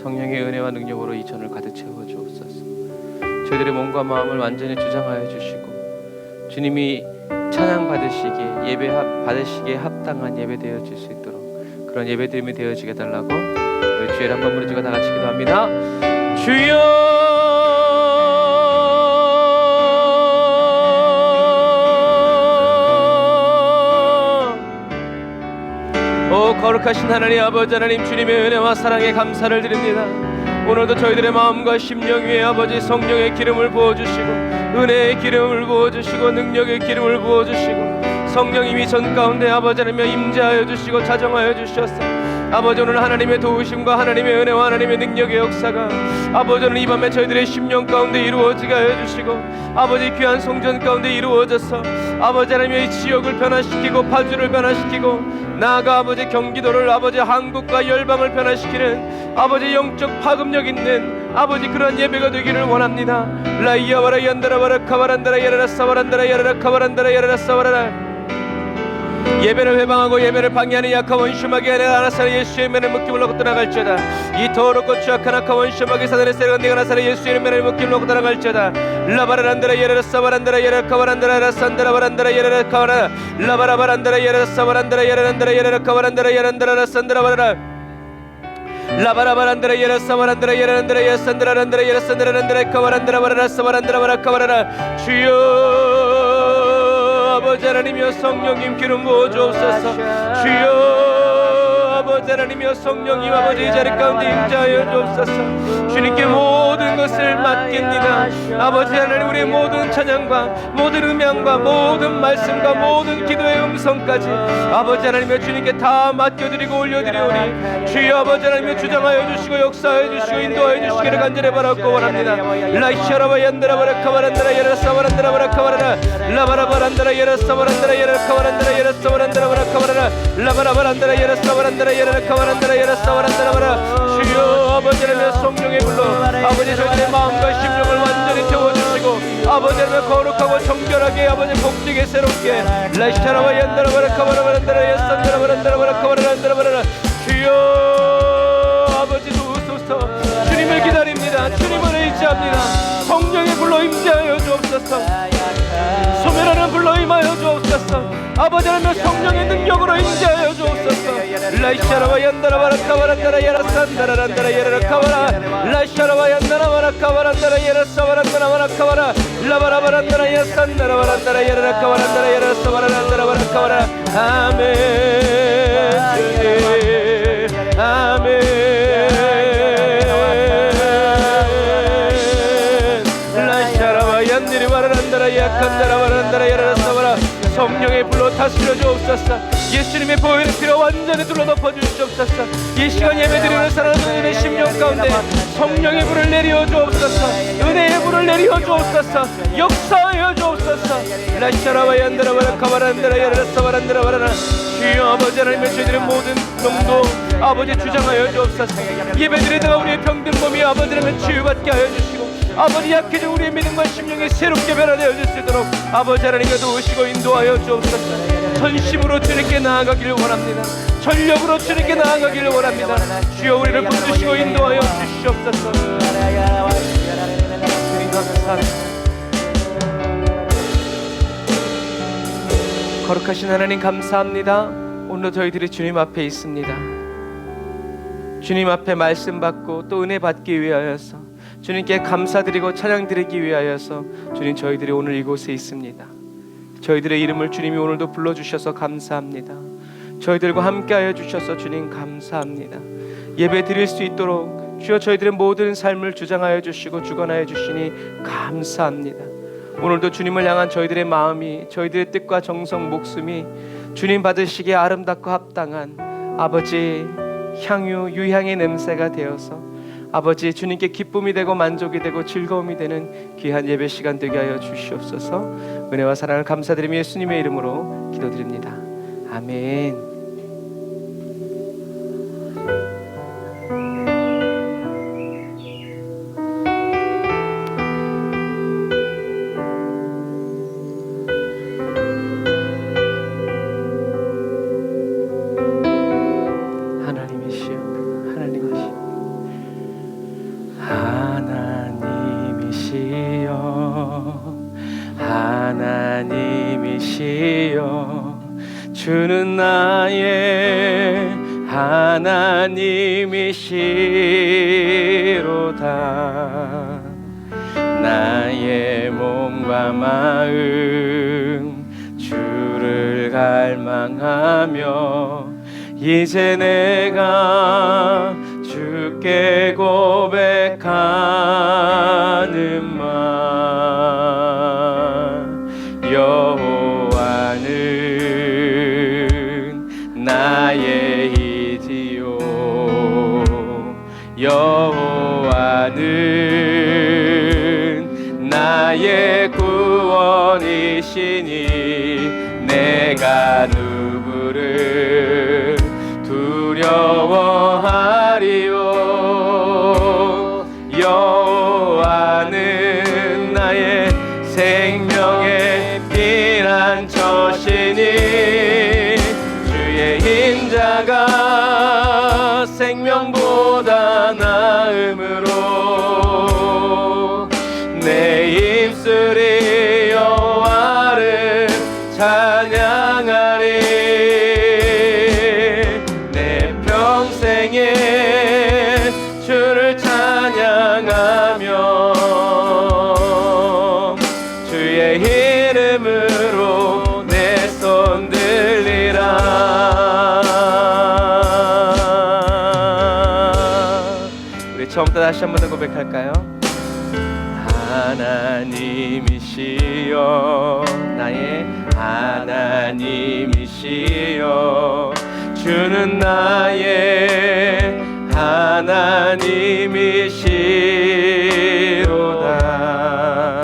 성령의 은혜와 능력으로 이 전을 가득 채워 주옵소서. 저희들의 몸과 마음을 완전히 주장하여 주시고 주님이 찬양 받으시기에 받으시기에 합당한 예배 되어질 수 있도록 그런 예배드림이 되어지게 달라고 우리 주일 한번 부르짖고 다 같이 기도합니다. 주여 거룩하신 하나님 아버지 하나님 주님의 은혜와 사랑에 감사를 드립니다. 오늘도 저희들의 마음과 심령 위에 아버지 성령의 기름을 부어주시고 은혜의 기름을 부어주시고 능력의 기름을 부어주시고 성령님이 전 가운데 아버지 하나님 임재하여 주시고 자정하여 주셨어. 아버지 오늘 하나님의 도우심과 하나님의 은혜와 하나님의 능력의 역사가 아버지 오늘 이 밤에 저희들의 심령 가운데 이루어지게 하여 주시고 아버지 귀한 성전 가운데 이루어져서 아버지 하나님의 지역을 변화시키고 파주를 변화시키고 나아가 아버지 경기도를 아버지 한국과 열방을 변화시키는 아버지 영적 파급력 있는 아버지 그런 예배가 되기를 원합니다. 라이야와라 얀다라와라 카바란다라 야라라 사바란다라 야라라 카바란다라 야라라 사바라라. 예배를 회방하고 예배를 방해하는 약한 원수마귀 아니라 아나사라 예수의 면을 묶임을 놓고 떠나갈지어다. 이 더럽고 추악한 악한 원수마귀 사단의 세력은 네가 나사라 예수의 면을 묶임을 놓고 떠나갈지어다. 라바라란다라 예라라 사바란다라 예라라 카바란다라 야라라 산다라 바란다라 예라라 카바라 라바라바란다라 예라라 사바란다라 예라란다라 예라라 카바란다라 예란다라 산다라 바라라 라바라바란다라 예라 사바란다라 예라란다라 예산다라란다라 예라산다라란다라 카바란다라 바라라 사바란다라 바라 카바라라. 주여 아버지 하나님이여 성령님 기름 부어 주옵소서. 주여 아버지 하나님이여 성령님 아버지 이 자리 가운데 임재하여 주옵소서. 주님께 모든 것을 맡깁니다. 아버지 하나님 우리의 모든 찬양과 모든 음향과 모든 말씀과 모든 기도의 음성까지 아버지 하나님이여 주님께 다 맡겨드리고 올려드리오니 주여 아버지 하나님이여 주장하여 주시고 역사하여 주시고 인도하여 주시기를 간절히 바라고 원합니다. 라이샤라바 얀다라바라 카바란다라 예라 사바란다라 바라 카바라라 라바라바란다라 예라 사바란다라 예라 카바란다라 예라 사바란다라 바라 카바라라 라바라바란다라 예라 사바란다라 예라 카바란다라 예라 사바란다라 바라. 주여 아버지 하나님의 성령의 불러 아버지 저희들의 마음과 심령을 완전히 태워주시고 아버지 하나님의 거룩하고 정결하게 아버지 복되게 새롭게 라이샤라바 얀다라바라 카바라바란다라 예산다라바란다라바라 카바라란다라바라. 주여 아버지 도우소서. 주님을 기다립니다. 주님을 의지합니다. 성령의 불러 임재하여 주옵소서. 소멸하는 불러 임하여 주옵소서. 아버지 하나님 성령의 능력으로 임재하여 주옵소서. 라이샤라바 얀다라바라 카바란다라 예라 산다라란다라 예라 카바라 라이샤라바 얀다라바라 카바란다라 예라 사바란다라바라 카바라 라바라바란다라 예라 산다라바란다라 예라 카바란다라 예라 사바란다라바라 카바라. 아멘 주님 아멘. 라이샤라바 얀디리 바라란다라 야칸다라 바란다라 예라 사바라. 성령의 불로 다스려 주옵소서. 예수님의 보혈의 피로 완전히 둘러덮어 주시옵소서. 이 시간 예배드리는 사랑하는 은혜 심령 가운데 성령의 불을 내려 주옵소서. 은혜의 불을 내려 주옵소서. 역사하여 주옵소서. 라샤라바 얀다라바라 카바란다라 야라라 사바란다라 바라라. 주여 아버지 하나님의 저희들의 모든 병도 아버지 주장하여 주옵소서. 예배드리다가 우리의 병든 몸이 아버지 하나님의 치유받게 하여 주시고 아버지 약해진 우리의 믿음과 심령이 새롭게 변화되어 줄 수 있도록 아버지 하나님께 도우시고 인도하여 주옵소서. 전심으로 주님께 나아가기를 원합니다. 전력으로 주님께 나아가기를 원합니다. 주여 우리를 붙드시고 인도하여 주시옵소서. 주님 감사합니다. 거룩하신 하나님 감사합니다. 오늘도 저희들이 주님 앞에 있습니다. 주님 앞에 말씀 받고 또 은혜 받기 위하여서 주님께 감사드리고 찬양드리기 위하여서 주님 저희들이 오늘 이곳에 있습니다. 저희들의 이름을 주님이 오늘도 불러주셔서 감사합니다. 저희들과 함께하여 주셔서 주님 감사합니다. 예배 드릴 수 있도록 주여 저희들의 모든 삶을 주장하여 주시고 주관하여 주시니 감사합니다. 오늘도 주님을 향한 저희들의 마음이 저희들의 뜻과 정성 목숨이 주님 받으시기에 아름답고 합당한 아버지 향유 유향의 냄새가 되어서 아버지 주님께 기쁨이 되고 만족이 되고 즐거움이 되는 귀한 예배 시간 되게 하여 주시옵소서. 은혜와 사랑을 감사드리며 예수님의 이름으로 기도드립니다. 아멘. 하나님이시여 주는 나의 하나님이시로다. 나의 몸과 마음 주를 갈망하며 이제 내가 주께 고백하는 말 여호와는 나의 이지요 여호와는 나의 구원이시니 내가 누구를 두려워하리요 여호와는 나의 생명의 피난처시니 주의 인자가 생명보다 나음으로 내 입술이 여호와를 찬양하리 내 평생에 주를 찬양하며 주의 이름으로 내 손 들리라. 우리 처음부터 다시 한 번 더 고백할까요? 하나님이시여 나의 하나님이시여 주는 나의 하나님이시로다.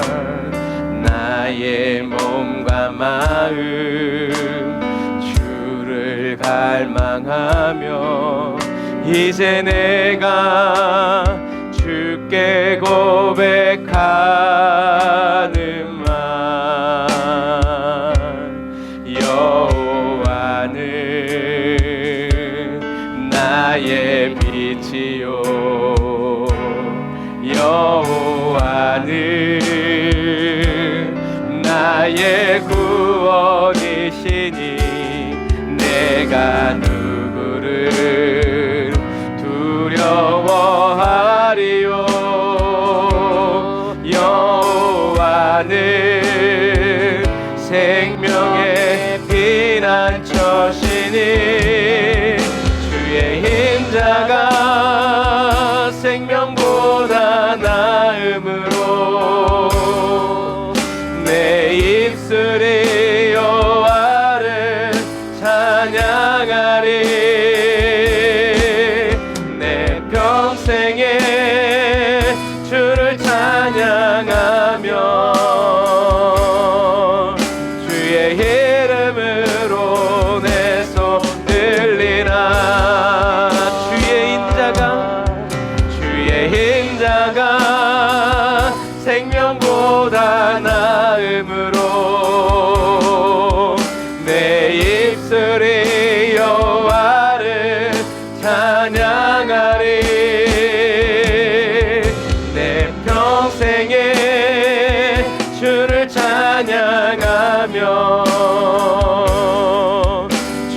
나의 몸과 마음 주를 갈망하며 이제 내가 주께 고백하는 말 여호와는 나의 빛이요 여호와는 나의 구원이시니 내가 누구를 두려워하리요 여호와는 생명의 피난처시니 주의 인자가 생명보다 나음으로 내 입술이 여호와를 찬양하리 내 평생에 주를 찬양하며 주의 이름으로 내 손 들리라. 주의 인자가 생명보다 나음으로 내 입술이 여호와를 찬양하리 내 평생에 주를 찬양하며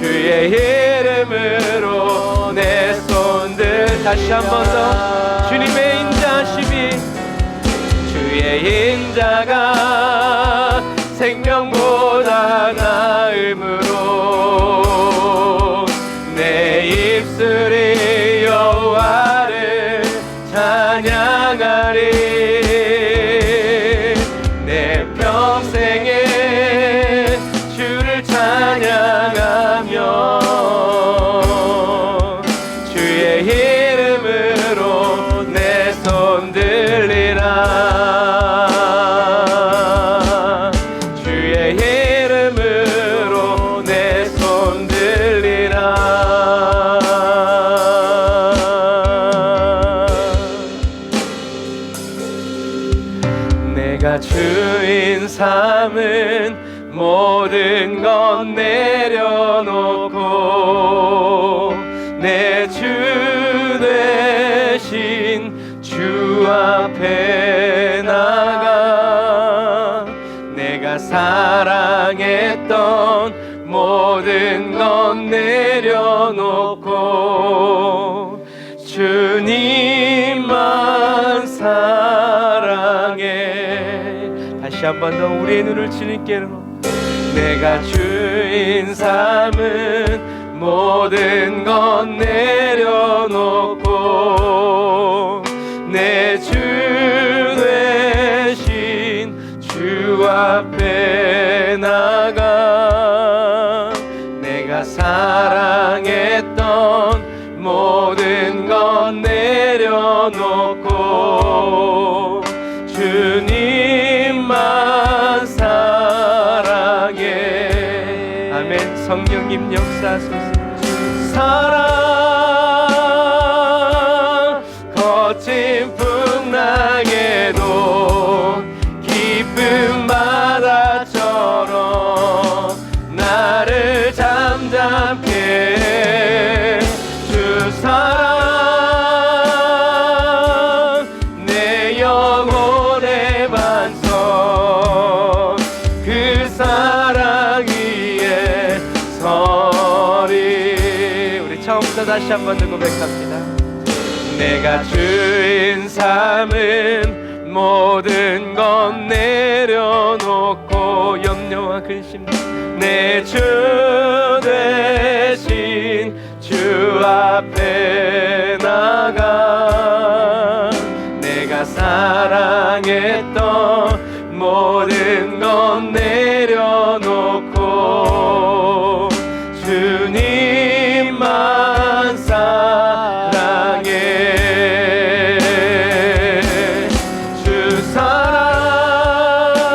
주의 이름으로 내 손들 다시 한 번 더 주님의 인자심이 주의 인자가 생명보다 나음으로 내 입술이 여호와를 찬양하리 내 평생에 주를 찬양하며 주의 이름으로 내 손 들리라. 주의 이름으로 내 손 들리라. 내가 주인 삼은 모든 것 내려놓고 내 주 대신 주 앞에 나가 내가 사랑했던 주님만 사랑해. 다시 한 번 더 우리의 눈을 주님께로. 내가 주인 삼은 모든 것 내려놓고 내 주 되신 주 앞에 나가 내가 사랑했던 모든 것 내려놓고 주님만 사랑해. 아멘. 성령님 역사하소서. 사랑 거친 풍랑에도 기쁜 바다처럼 나를 잠잠케 해. 주 사랑 내 영혼의 반석 그 사랑 위에 서리. 우리 처음부터 다시 한 번 더 고백합니다. 내가 주인 삼은 모든 것 내려놓고 염려와 근심 내 주 대신 주 앞에 나가 내가 사랑했던 모든 것 내려놓고 주님만 사랑해. 주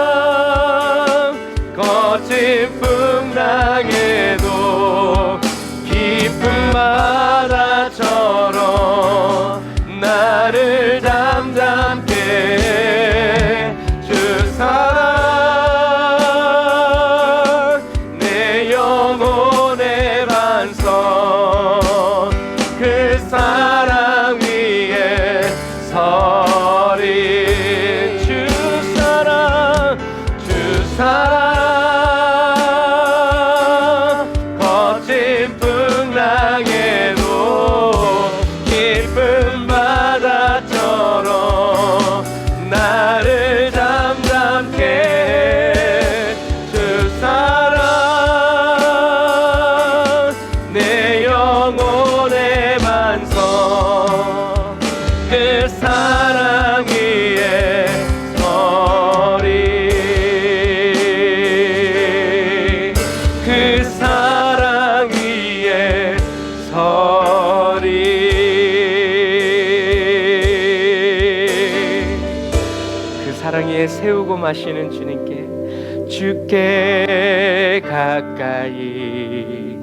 사랑 거친 풍랑에도 기쁜 바다처럼 나를 잠잠케 해. 주 사랑 내 영혼의 반석 그 사랑 위에 서리. 주 사랑 주 사랑 거친 풍랑에도 깊은 바다처럼 나를 잠잠케 해. 주 사랑 내 영혼의 반석 그 사랑 위에 서리. 그 사랑 위에 서리. 그 사랑 위에 세우고 마시는 주님께 주께 가까이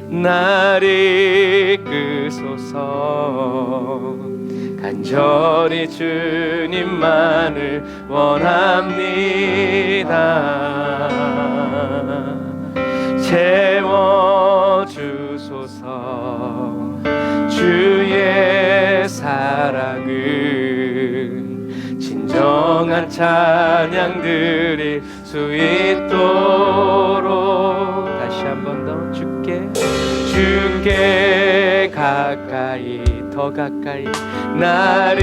나를 이끄소서. 간절히 주님만을 원합니다. 채워주소서. 주의 사랑은 진정한 찬양 드릴 수 있도록. 다시 한 번 더 주께 가까이 더 가까이 나를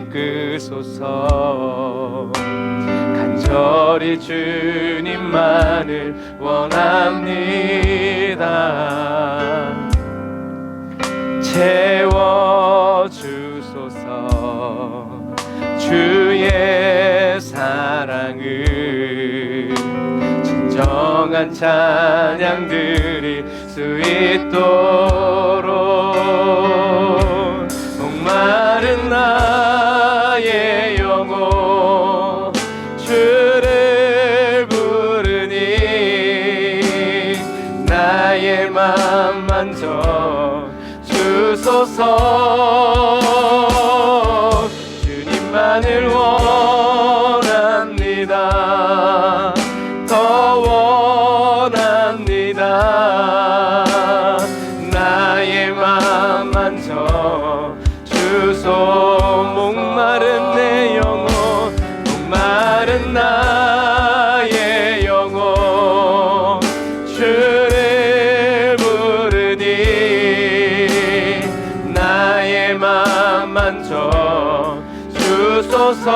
이끄소서. 간절히 주님만을 원합니다. 채워주소서. 주의 사랑을 진정한 찬양 드릴 수 있도록. 목마른 나의 영혼 주를 부르니 나의 맘 만져 주소서. 주님만을 원합니다. 더 원합니다. 나의 맘 만져 주소. 목마른 내 영혼 목마른 나의 영혼 주를 부르니 나의 맘 만져 주소서.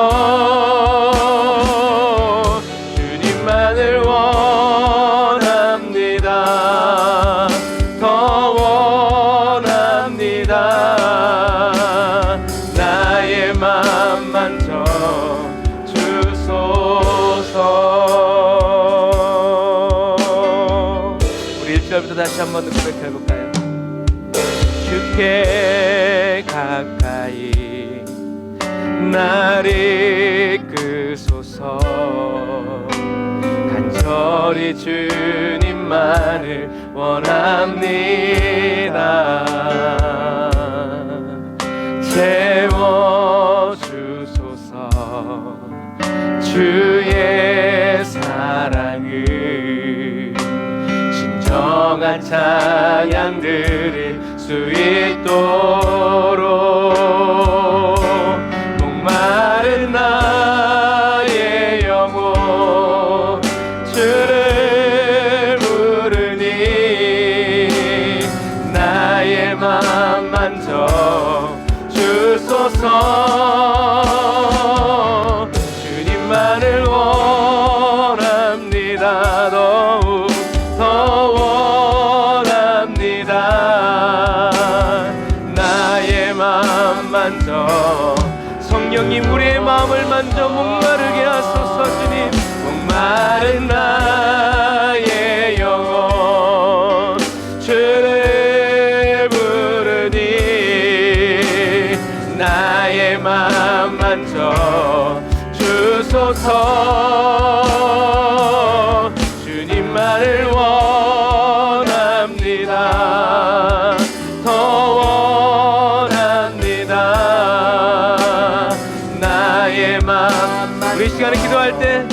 주님만을 원합니다. 더 원합니다. 나의 맘 만져 주소서. 우리 1절부터 다시 한 번 고백해볼까요? 주께 가까이 나를 이끄소서. 간절히 주님만을 원합니다. 채워주소서. 주의 사랑을 진정한 찬양 드릴 수 있도록 목마른 나의 영혼 주를 부르니 나의 맘 만져 주소서. 주님만을 원합니다. 더욱 더 원합니다. 나의 맘 만져. 성령님 우리의 마음을 만져 목마르게 하소서. 주님 목마른 나의 영혼 주를 부르니 나의 맘 만져 주소서. 주님만을 원합니다. 더 원합니다. 나의 맘. 우리 시간에 기도할 때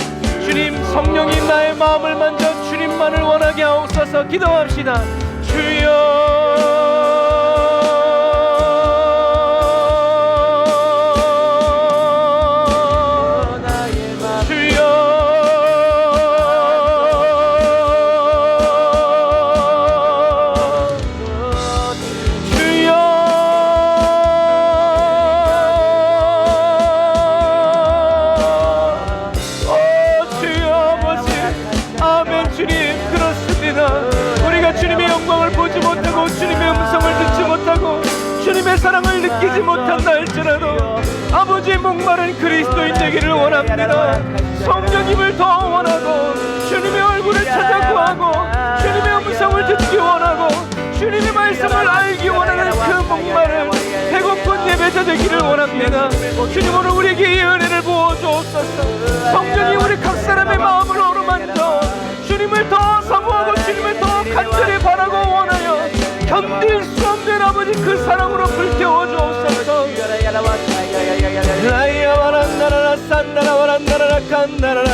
주님 성령이 나의 마음을 만져 주님만을 원하게 하옵소서. 기도합시다. 주여 주님의 음성을 듣지 못하고 주님의 사랑을 느끼지 못한다 할지라도 아버지의 목마른 그리스도인 되기를 원합니다. 성령님을 더 원하고 주님의 얼굴을 찾아 구하고 주님의 음성을 듣기 원하고 주님의 말씀을 알기 원하는 그 목마른 배고픈 예배자 되기를 원합니다. 주님 오늘 우리에게 이 은혜를 부어주옵소서. 성령이 우리 각 사람의 마음을 어루만져 주님을 더 사모하고 주님을 더 간절히 바라고 원하여 견딜 수 없는 아버지 그 사랑으로 불태워 주옵소서. 라이야 와란나라라 산나라 와란나라라 칸나라라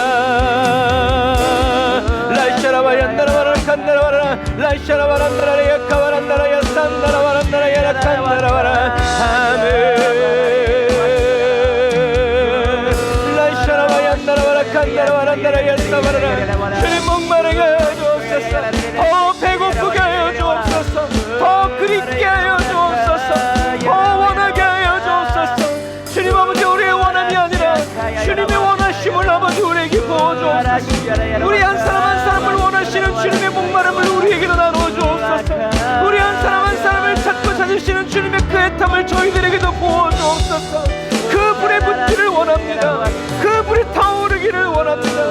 라이샤라 와란나라 와라 칸나라 와라 라이샤라 와란나라 야카 와란나라 야 산나라 와란나라 야라 칸나라 와라 아멘. 라이샤라 와란나라 와라 칸나라 와란나라 야 사와라라. 주님 목마르게 하여 주옵소서. 더 배고프게 하여 주옵소서. 더 그립게 하여 주옵소서. 더 원하게 하여 주옵소서. 주님 아버지 우리의 원함이 아니라 주님의 원하심을 아버지 우리에게 부어주옵소서. 우리 한 사람 한 사람을 원하시는 주님의 목마름을 우리에게도 나누어 주옵소서. 우리 한 사람 한 사람을 찾고 찾으시는 주님의 그 애탐을 저희들에게도 부어주옵소서. 그 불에 붙기를 원합니다. 그 불이 타오르기를 원합니다.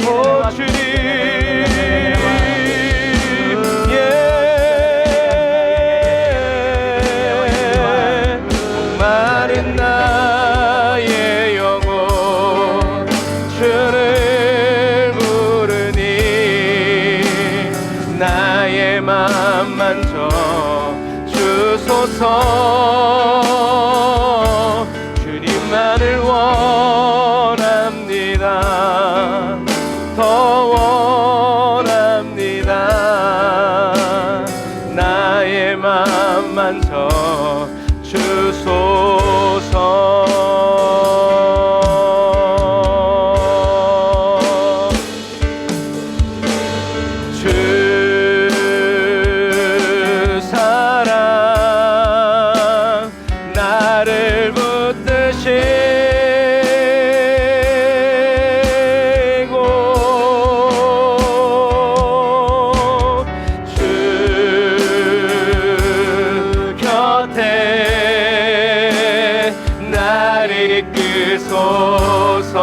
오 주님 목마른 나의 영혼 주를 부르니 나의 맘 만져 주소서. 주님만을 원합니다. 더 원합니다. 나의 맘 만져 주소서. 이끄소서.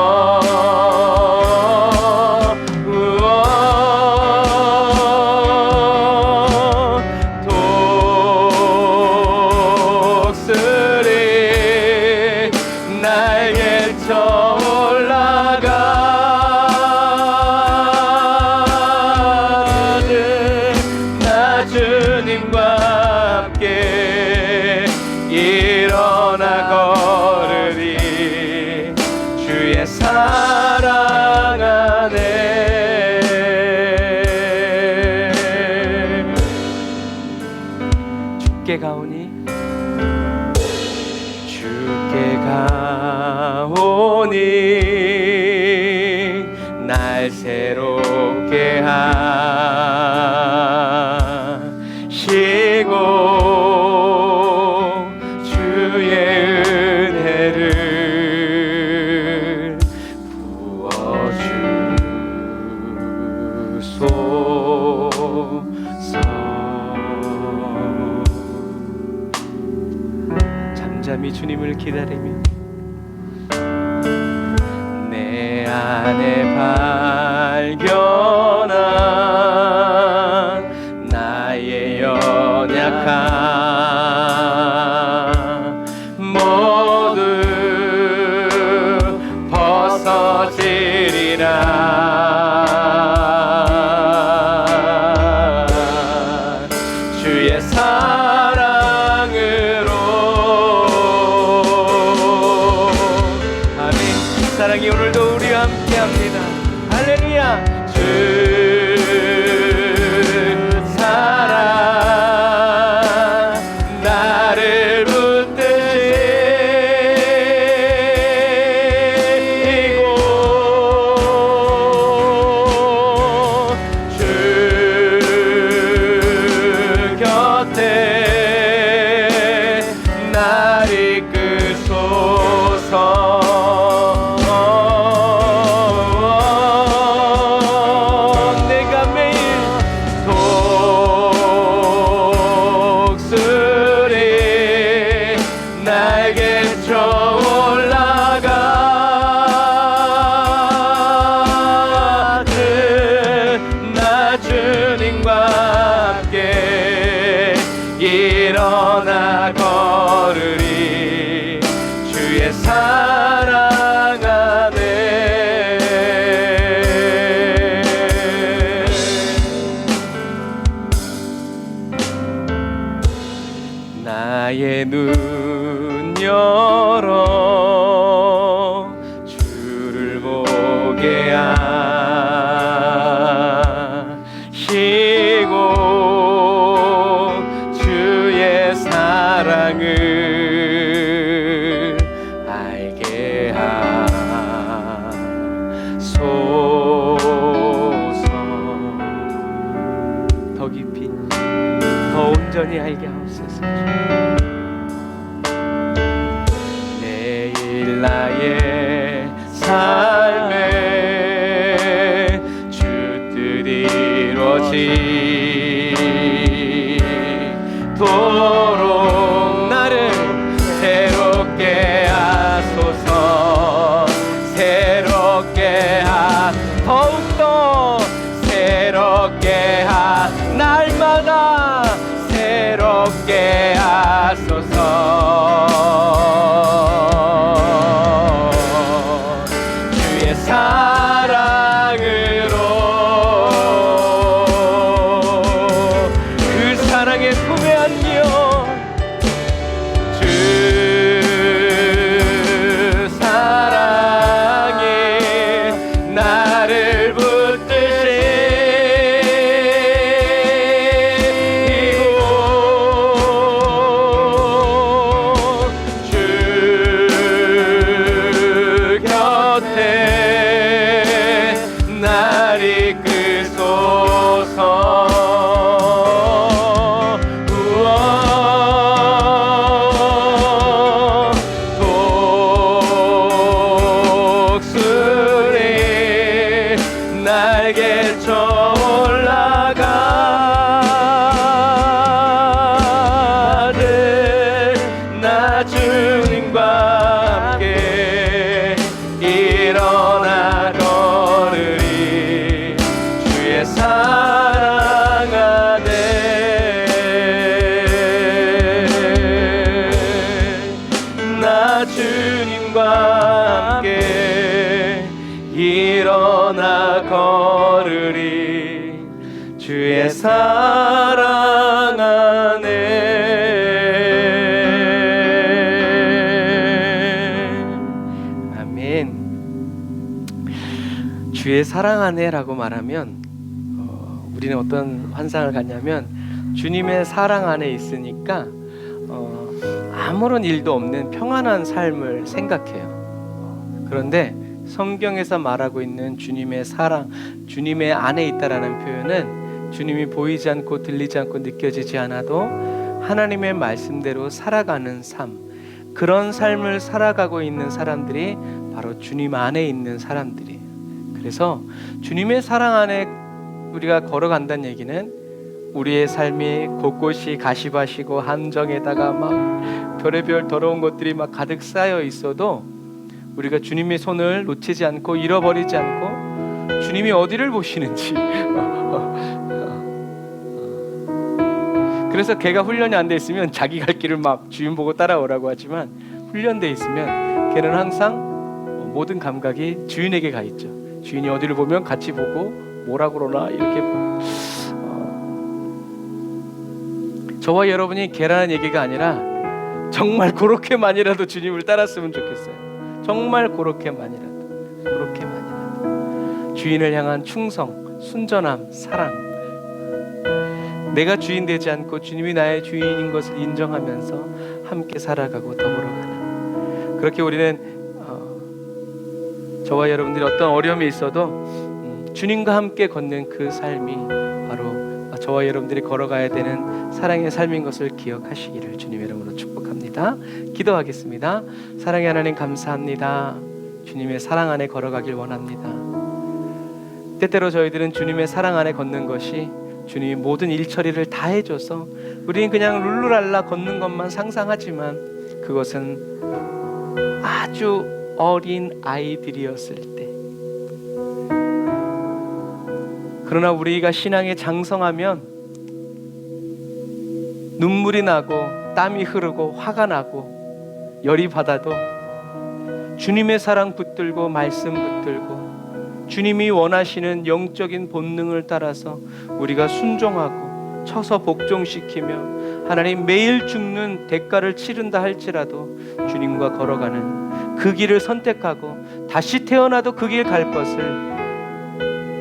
독수리 날개쳐 올라가는 나 주님과 함께 일어나 걸으리. 주의 사랑 안에. 주께 가오니 주께 가오니 날 새롭게 하시고 주의 은혜를 부어주소서. 잠잠히 주님을 기다리며 내 안에 발견한 나의 연약함 모두 벗어지리라. 주의 사랑으로. 아멘. 사랑이 오늘도 우리와 함께합니다. 할렐루야. 주 사랑 나를 붙들고 주 곁에 날 이끄소서. 일어나 걸으리. 주의 사랑 안에. 나의 눈 열어 주를 보게 하시고 사랑을 알게 하소서. 더 깊이 더 온전히 알게 하옵소서. 내일 나의 삶에 주 뜻이 이루어지도록 나를 새롭게 하소서. 새롭게 더욱더 새롭게 날마다 새롭게 하소서. 주님과 함께 일어나 걸으리 주의 사랑 안에. 아멘. 주의 사랑 안에라고 말하면 우리는 어떤 환상을 갖냐면 주님의 사랑 안에 있으니까 아무런 일도 없는 평안한 삶을 생각해요. 그런데 성경에서 말하고 있는 주님의 사랑, 주님의 안에 있다라는 표현은 주님이 보이지 않고 들리지 않고 느껴지지 않아도 하나님의 말씀대로 살아가는 삶, 그런 삶을 살아가고 있는 사람들이 바로 주님 안에 있는 사람들이에요. 그래서 주님의 사랑 안에 우리가 걸어간다는 얘기는 우리의 삶이 곳곳이 가시밭이고 함정에다가 막 별의별 더러운 것들이 막 가득 쌓여 있어도 우리가 주님의 손을 놓치지 않고 잃어버리지 않고 주님이 어디를 보시는지 그래서 개가 훈련이 안 돼 있으면 자기 갈 길을 막 주인 보고 따라오라고 하지만 훈련돼 있으면 개는 항상 모든 감각이 주인에게 가 있죠. 주인이 어디를 보면 같이 보고 뭐라 그러나 이렇게 저와 여러분이 개라는 얘기가 아니라 정말 그렇게만이라도 주님을 따랐으면 좋겠어요. 정말 그렇게만이라도 주인을 향한 충성, 순전함, 사랑. 내가 주인 되지 않고 주님이 나의 주인인 것을 인정하면서 함께 살아가고 더불어가는, 그렇게 우리는 저와 여러분들이 어떤 어려움이 있어도 주님과 함께 걷는 그 삶이 바로 저와 여러분들이 걸어가야 되는 사랑의 삶인 것을 기억하시기를 주님의 이름으로 축복합니다. 기도하겠습니다. 사랑의 하나님 감사합니다. 주님의 사랑 안에 걸어가길 원합니다. 때때로 저희들은 주님의 사랑 안에 걷는 것이 주님이 모든 일처리를 다 해줘서 우리는 그냥 룰루랄라 걷는 것만 상상하지만 그것은 아주 어린 아이들이었을 때, 그러나 우리가 신앙에 장성하면 눈물이 나고 땀이 흐르고 화가 나고 열이 받아도 주님의 사랑 붙들고 말씀 붙들고 주님이 원하시는 영적인 본능을 따라서 우리가 순종하고 쳐서 복종시키며 하나님 매일 죽는 대가를 치른다 할지라도 주님과 걸어가는 그 길을 선택하고 다시 태어나도 그 길 갈 것을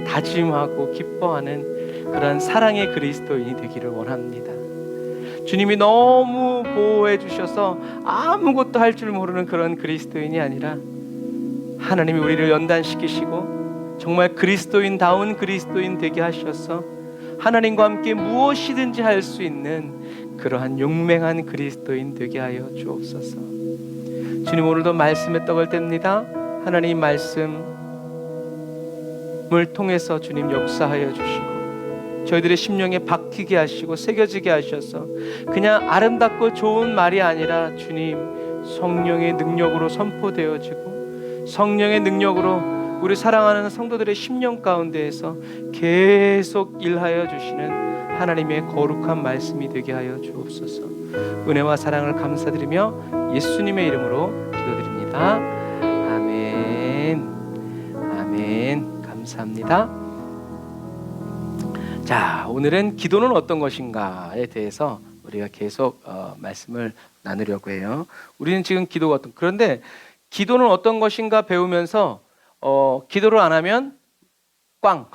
다짐하고 기뻐하는 그러한 사랑의 그리스도인이 되기를 원합니다. 주님이 너무 보호해 주셔서 아무것도 할 줄 모르는 그런 그리스도인이 아니라 하나님이 우리를 연단시키시고 정말 그리스도인다운 그리스도인 되게 하셔서 하나님과 함께 무엇이든지 할 수 있는 그러한 용맹한 그리스도인 되게 하여 주옵소서. 주님, 오늘도 말씀의 떡을 뗍니다. 하나님 말씀을 통해서 주님 역사하여 주시고 저희들의 심령에 박히게 하시고 새겨지게 하셔서 그냥 아름답고 좋은 말이 아니라 주님 성령의 능력으로 선포되어지고 성령의 능력으로 우리 사랑하는 성도들의 심령 가운데에서 계속 일하여 주시는 하나님의 거룩한 말씀이 되게 하여 주옵소서. 은혜와 사랑을 감사드리며 예수님의 이름으로 기도드립니다. 아멘. 아멘. 감사합니다. 자, 오늘은 기도는 어떤 것인가에 대해서 우리가 계속 말씀을 나누려고 해요. 우리는 지금 기도가 그런데 기도는 어떤 것인가 배우면서 기도를 안 하면 꽝.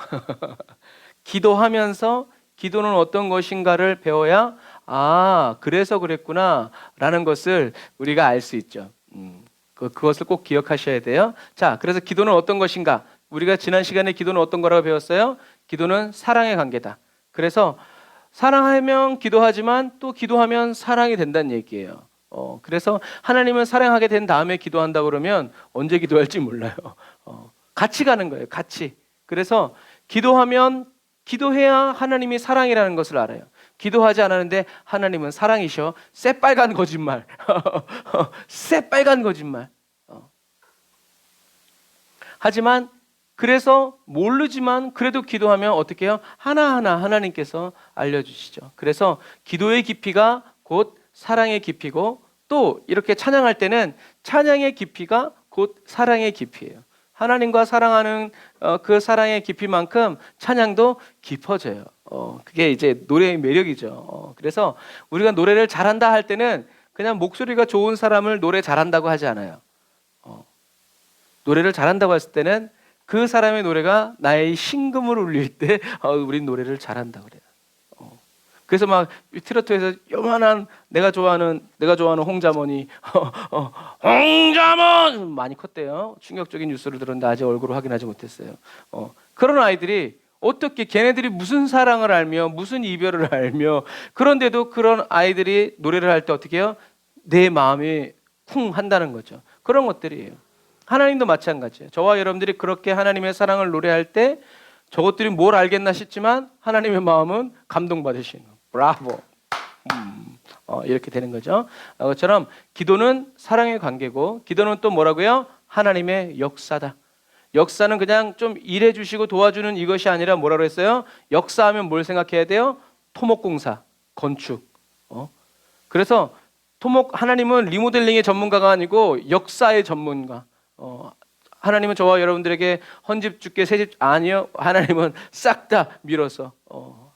기도하면서 기도는 어떤 것인가를 배워야 그래서 그랬구나 라는 것을 우리가 알 수 있죠. 그것을 꼭 기억하셔야 돼요. 자, 그래서 기도는 어떤 것인가? 우리가 지난 시간에 기도는 어떤 거라고 배웠어요? 기도는 사랑의 관계다. 그래서 사랑하면 기도하지만 또 기도하면 사랑이 된다는 얘기예요. 그래서 하나님은 사랑하게 된 다음에 기도한다 그러면 언제 기도할지 몰라요. 같이 가는 거예요. 같이. 그래서 기도해야 하나님이 사랑이라는 것을 알아요. 기도하지 않았는데 하나님은 사랑이셔. 새빨간 거짓말. 새빨간 거짓말. 하지만 그래서 모르지만 그래도 기도하면 어떻게 해요? 하나하나 하나님께서 알려주시죠. 그래서 기도의 깊이가 곧 사랑의 깊이고 또 이렇게 찬양할 때는 찬양의 깊이가 곧 사랑의 깊이예요. 하나님과 사랑하는 그 사랑의 깊이만큼 찬양도 깊어져요. 그게 이제 노래의 매력이죠. 그래서 우리가 노래를 잘한다 할 때는 그냥 목소리가 좋은 사람을 노래 잘한다고 하지 않아요. 노래를 잘한다고 했을 때는 그 사람의 노래가 나의 심금을 울릴 때 우린 노래를 잘한다 그래요. 그래서 막 트로트에서 요만한 내가 좋아하는 홍자먼이 홍자먼 많이 컸대요. 충격적인 뉴스를 들었는데 아직 얼굴을 확인하지 못했어요. 그런 아이들이 어떻게 걔네들이 무슨 사랑을 알며 무슨 이별을 알며 그런데도 그런 아이들이 노래를 할 때 어떻게 해요? 내 마음이 쿵 한다는 거죠. 그런 것들이에요. 하나님도 마찬가지예요. 저와 여러분들이 그렇게 하나님의 사랑을 노래할 때 저것들이 뭘 알겠나 싶지만 하나님의 마음은 감동받으시는 거예요. 브라보. 이렇게 되는 거죠. 그것처럼 기도는 사랑의 관계고 기도는 또 뭐라고요? 하나님의 역사다. 역사는 그냥 좀 일해 주시고 도와주는 이것이 아니라 뭐라고 했어요? 역사하면 뭘 생각해야 돼요? 토목공사, 건축. 그래서 하나님은 리모델링의 전문가가 아니고 역사의 전문가. 하나님은 저와 여러분들에게 헌집 주께 새집 아니요. 하나님은 싹 다 밀어서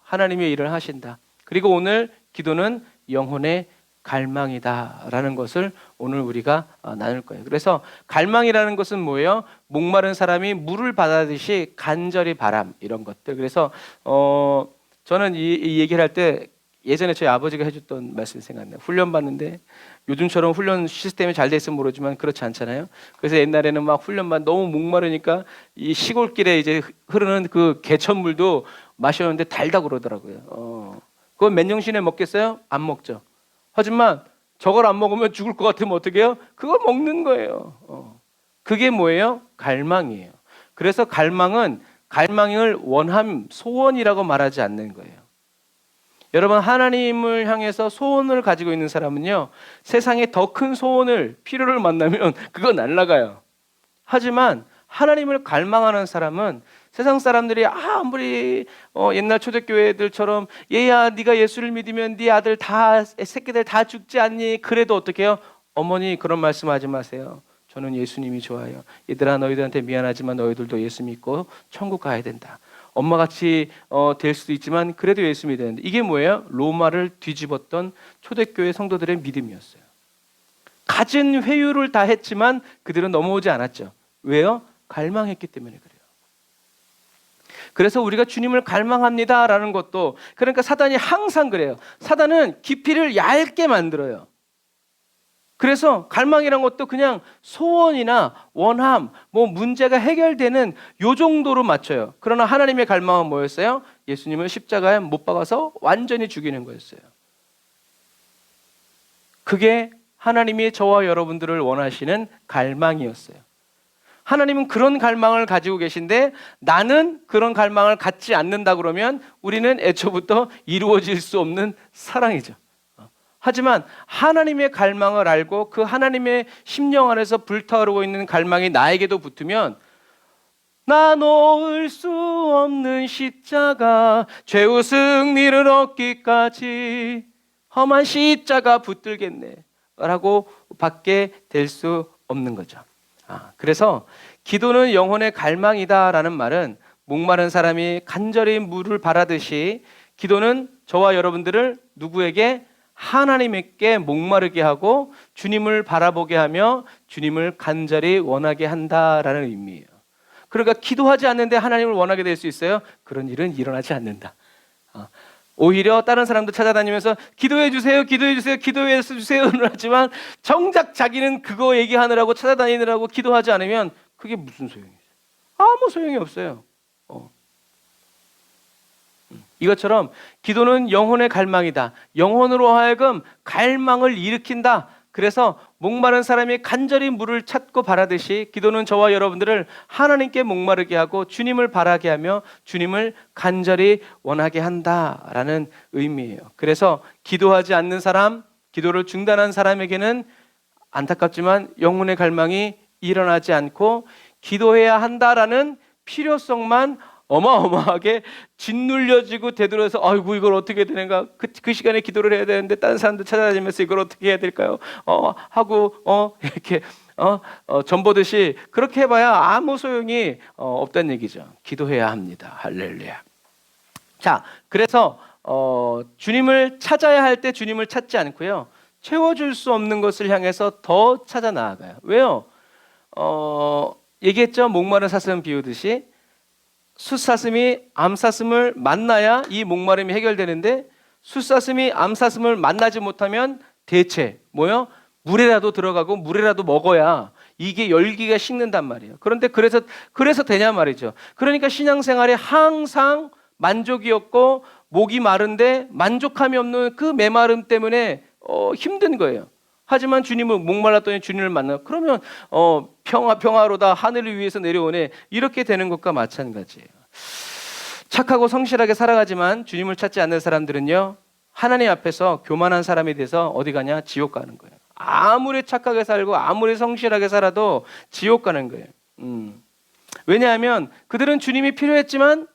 하나님의 일을 하신다. 그리고 오늘 기도는 영혼의 갈망이다라는 것을 오늘 우리가 나눌 거예요. 그래서 갈망이라는 것은 뭐예요? 목마른 사람이 물을 받아듯이 간절히 바람 이런 것들. 그래서 저는 이 얘기를 할 때 예전에 저희 아버지가 해줬던 말씀이 생각나요. 훈련 받는데 요즘처럼 훈련 시스템이 잘 돼 있으면 모르지만 그렇지 않잖아요. 그래서 옛날에는 막 훈련만 너무 목마르니까 이 시골길에 이제 흐르는 그 개천물도 마셨는데 달다 그러더라고요. 그건 맨정신에 먹겠어요? 안 먹죠. 하지만 저걸 안 먹으면 죽을 것 같으면 어떻게 해요? 그걸 먹는 거예요. 그게 뭐예요? 갈망이에요. 그래서 갈망을 원함, 소원이라고 말하지 않는 거예요. 여러분, 하나님을 향해서 소원을 가지고 있는 사람은요, 세상에 더 큰 소원을, 필요를 만나면 그거 날아가요. 하지만 하나님을 갈망하는 사람은 세상 사람들이 아무리 옛날 초대교회들처럼 얘야 네가 예수를 믿으면 네 아들 다 새끼들 다 죽지 않니? 그래도 어떻게 해요? 어머니 그런 말씀하지 마세요. 저는 예수님이 좋아요. 얘들아 너희들한테 미안하지만 너희들도 예수 믿고 천국 가야 된다. 엄마같이 될 수도 있지만 그래도 예수 믿어야 된다. 이게 뭐예요? 로마를 뒤집었던 초대교회 성도들의 믿음이었어요. 갖은 회유를 다 했지만 그들은 넘어오지 않았죠. 왜요? 갈망했기 때문에 그래요. 그래서 우리가 주님을 갈망합니다라는 것도, 그러니까 사단이 항상 그래요. 사단은 깊이를 얇게 만들어요. 그래서 갈망이란 것도 그냥 소원이나 원함, 문제가 해결되는 요 정도로 맞춰요. 그러나 하나님의 갈망은 뭐였어요? 예수님을 십자가에 못 박아서 완전히 죽이는 거였어요. 그게 하나님이 저와 여러분들을 원하시는 갈망이었어요. 하나님은 그런 갈망을 가지고 계신데 나는 그런 갈망을 갖지 않는다 그러면 우리는 애초부터 이루어질 수 없는 사랑이죠. 하지만 하나님의 갈망을 알고 그 하나님의 심령 안에서 불타오르고 있는 갈망이 나에게도 붙으면 나 놓을 수 없는 십자가 죄의 승리를 얻기까지 험한 십자가 붙들겠네 라고 밖에 될 수 없는 거죠. 그래서 기도는 영혼의 갈망이다라는 말은 목마른 사람이 간절히 물을 바라듯이 기도는 저와 여러분들을 누구에게? 하나님께 목마르게 하고 주님을 바라보게 하며 주님을 간절히 원하게 한다라는 의미예요. 그러니까 기도하지 않는데 하나님을 원하게 될 수 있어요? 그런 일은 일어나지 않는다. 오히려 다른 사람도 찾아다니면서 기도해 주세요, 기도해 주세요, 기도해 주세요는 하지만 정작 자기는 그거 얘기하느라고 찾아다니느라고 기도하지 않으면 그게 무슨 소용이에요? 아무 소용이 없어요. 이것처럼 기도는 영혼의 갈망이다. 영혼으로 하여금 갈망을 일으킨다. 그래서 목마른 사람이 간절히 물을 찾고 바라듯이 기도는 저와 여러분들을 하나님께 목마르게 하고 주님을 바라게 하며 주님을 간절히 원하게 한다라는 의미예요. 그래서 기도하지 않는 사람, 기도를 중단한 사람에게는 안타깝지만 영혼의 갈망이 일어나지 않고 기도해야 한다라는 필요성만 어마어마하게 짓눌려지고 되돌아서 아이고 이걸 어떻게 되는가 그 시간에 기도를 해야 되는데 다른 사람들 찾아다니면서 이걸 어떻게 해야 될까요? 하고 이렇게 전보듯이 그렇게 해봐야 아무 소용이 없다는 얘기죠. 기도해야 합니다. 할렐루야. 자, 그래서 주님을 찾아야 할 때 주님을 찾지 않고요. 채워줄 수 없는 것을 향해서 더 찾아 나아가요. 왜요? 얘기했죠. 목마른 사슴 비우듯이 숫사슴이 암사슴을 만나야 이 목마름이 해결되는데 숫사슴이 암사슴을 만나지 못하면 대체 뭐요? 물에라도 들어가고 물에라도 먹어야 이게 열기가 식는단 말이에요. 그런데 그래서 되냐 말이죠. 그러니까 신앙생활에 항상 만족이 없고 목이 마른데 만족함이 없는 그 메마름 때문에 힘든 거예요. 하지만 주님은 목말랐더니 주님을 만나 그러면 평화로다 하늘을 위해서 내려오네 이렇게 되는 것과 마찬가지예요. 착하고 성실하게 살아가지만 주님을 찾지 않는 사람들은요 하나님 앞에서 교만한 사람이 돼서 어디 가냐? 지옥 가는 거예요. 아무리 착하게 살고 아무리 성실하게 살아도 지옥 가는 거예요. 왜냐하면 그들은 주님이 필요했지만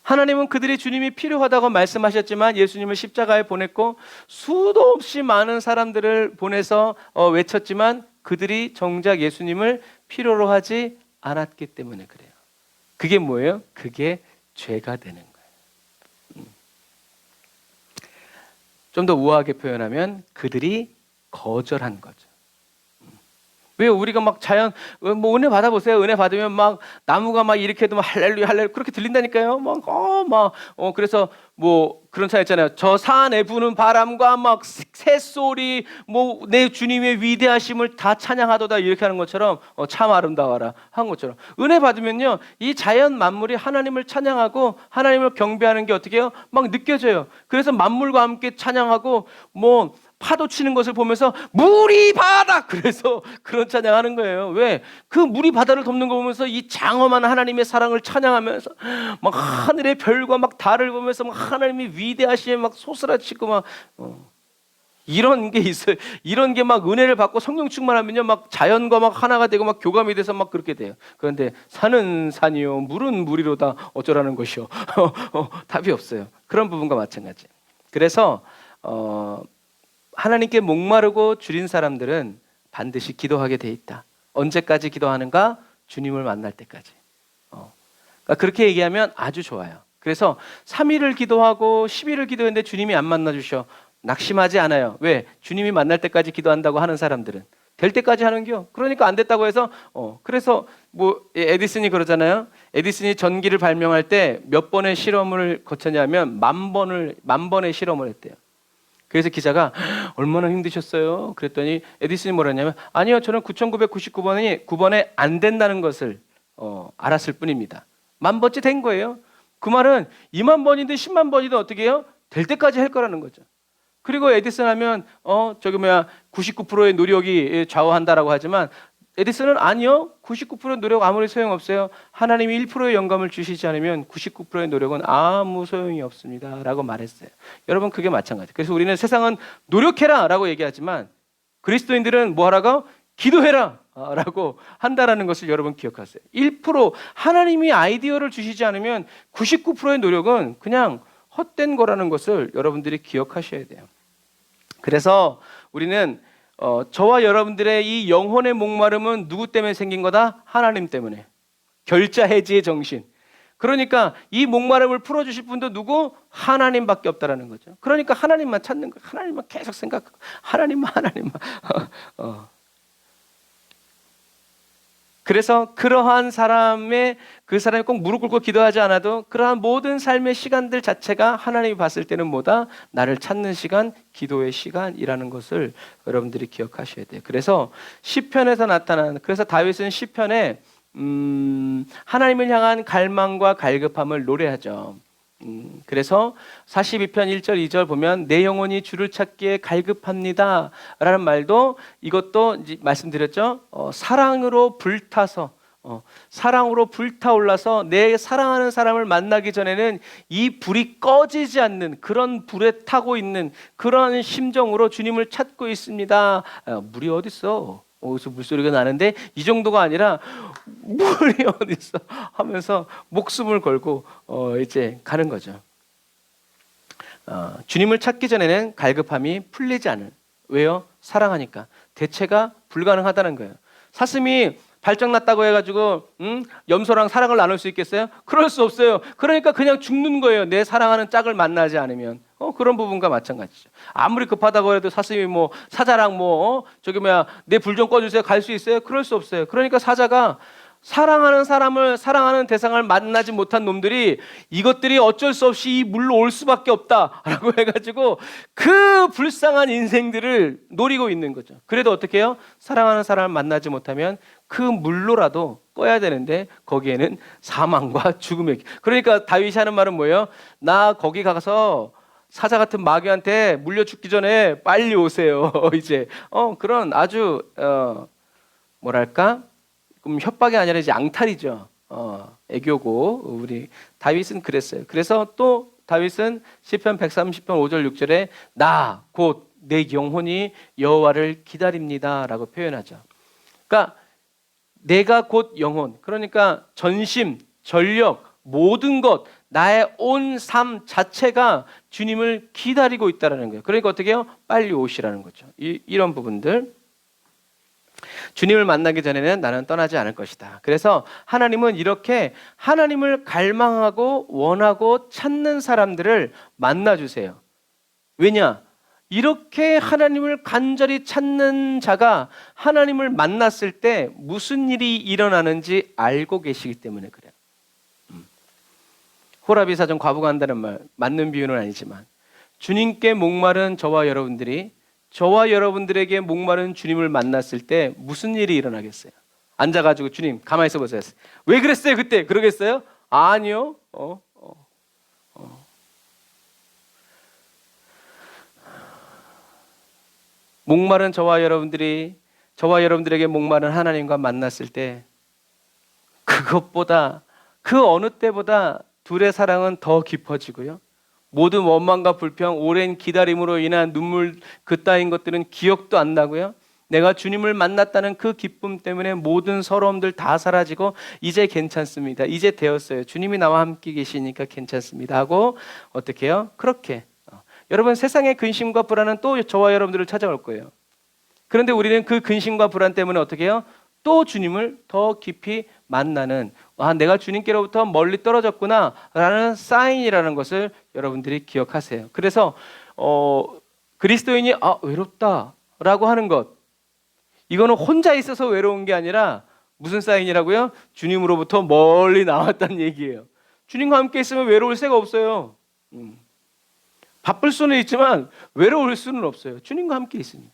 하나님은 그들이 주님이 필요하다고 말씀하셨지만 예수님을 십자가에 보냈고 수도 없이 많은 사람들을 보내서 외쳤지만 그들이 정작 예수님을 필요로 하지 않았기 때문에 그래요. 그게 뭐예요? 그게 죄가 되는 거예요. 좀 더 우아하게 표현하면 그들이 거절한 거죠. 왜 우리가 막 자연 뭐 은혜 받아보세요. 은혜 받으면 막 나무가 막 이렇게도 막 할렐루야 할렐루야 그렇게 들린다니까요. 그래서 뭐 그런 차 있잖아요. 저 산에 부는 바람과 막 새소리 뭐 내 주님의 위대하심을 다 찬양하도다 이렇게 하는 것처럼 참 아름다워라 한 것처럼 은혜 받으면요 이 자연 만물이 하나님을 찬양하고 하나님을 경배하는 게 어떻게 해요? 막 느껴져요. 그래서 만물과 함께 찬양하고 뭐 파도 치는 것을 보면서 물이 바다 그래서 그런 찬양하는 거예요. 왜? 그 물이 바다를 덮는 거 보면서 이 장엄한 하나님의 사랑을 찬양하면서 막 하늘의 별과 막 달을 보면서 막 하나님이 위대하시에 막 솟으라치고 막 이런 게 있어요. 이런 게 막 은혜를 받고 성령 충만하면요 막 자연과 막 하나가 되고 막 교감이 돼서 막 그렇게 돼요. 그런데 산은 산이요 물은 물이로다 어쩌라는 것이요. 답이 없어요. 그런 부분과 마찬가지. 그래서 하나님께 목마르고 줄인 사람들은 반드시 기도하게 돼 있다. 언제까지 기도하는가? 주님을 만날 때까지. 그러니까 그렇게 얘기하면 아주 좋아요. 그래서 3일을 기도하고 10일을 기도했는데 주님이 안 만나주셔. 낙심하지 않아요. 왜? 주님이 만날 때까지 기도한다고 하는 사람들은 될 때까지 하는겨. 그러니까 안 됐다고 해서 그래서 뭐 에디슨이 그러잖아요. 에디슨이 전기를 발명할 때 몇 번의 실험을 거쳤냐면 만 번의 실험을 했대요. 그래서 기자가 얼마나 힘드셨어요? 그랬더니 에디슨이 뭐랬냐면 아니요 저는 9,999번에 안 된다는 것을 알았을 뿐입니다. 10,000번째 된 거예요. 그 말은 2만 번이든 10만 번이든 어떻게 해요? 될 때까지 할 거라는 거죠. 그리고 에디슨 하면 99%의 노력이 좌우한다라고 하지만 에디슨은 아니요. 99%의 노력 아무리 소용없어요. 하나님이 1%의 영감을 주시지 않으면 99%의 노력은 아무 소용이 없습니다. 라고 말했어요. 여러분 그게 마찬가지예요. 그래서 우리는 세상은 노력해라 라고 얘기하지만 그리스도인들은 뭐 하라고? 기도해라 라고 한다라는 것을 여러분 기억하세요. 1% 하나님이 아이디어를 주시지 않으면 99%의 노력은 그냥 헛된 거라는 것을 여러분들이 기억하셔야 돼요. 그래서 우리는 저와 여러분들의 이 영혼의 목마름은 누구 때문에 생긴 거다? 하나님 때문에. 결자해지의 정신. 그러니까 이 목마름을 풀어주실 분도 누구? 하나님밖에 없다라는 거죠. 그러니까 하나님만 찾는 거예요. 하나님만 계속 생각하고 하나님만. 그래서 그러한 그 사람이 꼭 무릎 꿇고 기도하지 않아도 그러한 모든 삶의 시간들 자체가 하나님이 봤을 때는 뭐다? 나를 찾는 시간, 기도의 시간이라는 것을 여러분들이 기억하셔야 돼요. 그래서 시편에서 나타나는 그래서 다윗은 시편에 하나님을 향한 갈망과 갈급함을 노래하죠. 그래서 42편 1절 2절 보면 내 영혼이 주를 찾기에 갈급합니다 라는 말도 이것도 이제 말씀드렸죠. 사랑으로 불타서 사랑으로 불타올라서 내 사랑하는 사람을 만나기 전에는 이 불이 꺼지지 않는 그런 불에 타고 있는 그런 심정으로 주님을 찾고 있습니다. 물이 어딨어? 어디서 물소리가 나는데 이 정도가 아니라 물이 어디서 하면서 목숨을 걸고 이제 가는 거죠. 주님을 찾기 전에는 갈급함이 풀리지 않은. 왜요? 사랑하니까. 대체가 불가능하다는 거예요. 사슴이 발정났다고 해가지고 염소랑 사랑을 나눌 수 있겠어요? 그럴 수 없어요. 그러니까 그냥 죽는 거예요. 내 사랑하는 짝을 만나지 않으면. 그런 부분과 마찬가지죠. 아무리 급하다고 해도 사슴이 뭐 사자랑 내 불 좀 꺼주세요. 갈 수 있어요? 그럴 수 없어요. 그러니까 사자가 사랑하는 사람을, 사랑하는 대상을 만나지 못한 놈들이 이것들이 어쩔 수 없이 이 물로 올 수밖에 없다라고 해가지고 그 불쌍한 인생들을 노리고 있는 거죠. 그래도 어떻게 해요? 사랑하는 사람을 만나지 못하면 그 물로라도 꺼야 되는데 거기에는 사망과 죽음의 길. 그러니까 다윗이 하는 말은 뭐예요? 나 거기 가서 사자 같은 마귀한테 물려 죽기 전에 빨리 오세요. 이제 그런 아주 뭐랄까? 협박이 아니라 이제 앙탈이죠. 애교고 우리 다윗은 그랬어요. 그래서 또 다윗은 시편 130편 5절 6절에 나 곧 내 영혼이 여호와를 기다립니다라고 표현하죠. 그러니까 내가 곧 영혼, 그러니까 전심, 전력, 모든 것, 나의 온 삶 자체가 주님을 기다리고 있다라는 거예요. 그러니까 어떻게 해요? 빨리 오시라는 거죠. 이런 부분들. 주님을 만나기 전에는 나는 떠나지 않을 것이다. 그래서 하나님은 이렇게 하나님을 갈망하고 원하고 찾는 사람들을 만나주세요. 왜냐? 이렇게 하나님을 간절히 찾는 자가 하나님을 만났을 때 무슨 일이 일어나는지 알고 계시기 때문에 그래요. 호라비 사전 과부가 한다는 말 맞는 비유는 아니지만 주님께 목마른 저와 여러분들에게 목마른 주님을 만났을 때 무슨 일이 일어나겠어요? 앉아가지고 주님 가만히 있어 보세요. 왜 그랬어요 그때? 그러겠어요? 아니요. 목마른 저와 여러분들에게 목마른 하나님과 만났을 때 그것보다 그 어느 때보다 둘의 사랑은 더 깊어지고요. 모든 원망과 불평, 오랜 기다림으로 인한 눈물 그따윈 것들은 기억도 안 나고요. 내가 주님을 만났다는 그 기쁨 때문에 모든 서러움들 다 사라지고 이제 괜찮습니다. 이제 되었어요. 주님이 나와 함께 계시니까 괜찮습니다 하고 어떻게 해요? 그렇게. 여러분 세상의 근심과 불안은 또 저와 여러분들을 찾아올 거예요. 그런데 우리는 그 근심과 불안 때문에 어떻게 해요? 또 주님을 더 깊이 만나는 내가 주님께로부터 멀리 떨어졌구나 라는 사인이라는 것을 여러분들이 기억하세요. 그래서 그리스도인이 외롭다 라고 하는 것, 이거는 혼자 있어서 외로운 게 아니라 무슨 사인이라고요? 주님으로부터 멀리 나왔다는 얘기예요. 주님과 함께 있으면 외로울 새가 없어요. 바쁠 수는 있지만 외로울 수는 없어요. 주님과 함께 있으니까.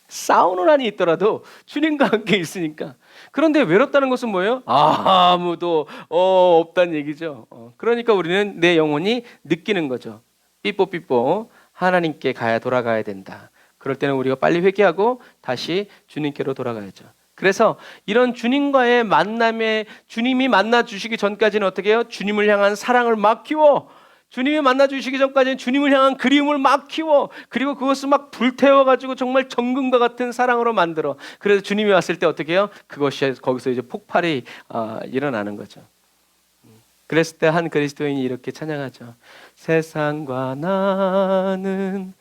싸우는 한이 있더라도 주님과 함께 있으니까. 그런데 외롭다는 것은 뭐예요? 아무도 없다는 얘기죠. 그러니까 우리는 내 영혼이 느끼는 거죠. 삐뽀삐뽀 하나님께 돌아가야 된다. 그럴 때는 우리가 빨리 회개하고 다시 주님께로 돌아가야죠. 그래서 이런 주님과의 만남에 주님이 만나 주시기 전까지는 어떻게 해요? 주님을 향한 사랑을 막 키워. 주님이 만나 주시기 전까지는 주님을 향한 그리움을 막 키워. 그리고 그것을 막 불태워가지고 정말 정금과 같은 사랑으로 만들어. 그래서 주님이 왔을 때 어떻게 해요? 그것이 거기서 이제 폭발이 일어나는 거죠. 그랬을 때 한 그리스도인이 이렇게 찬양하죠. 세상과 나는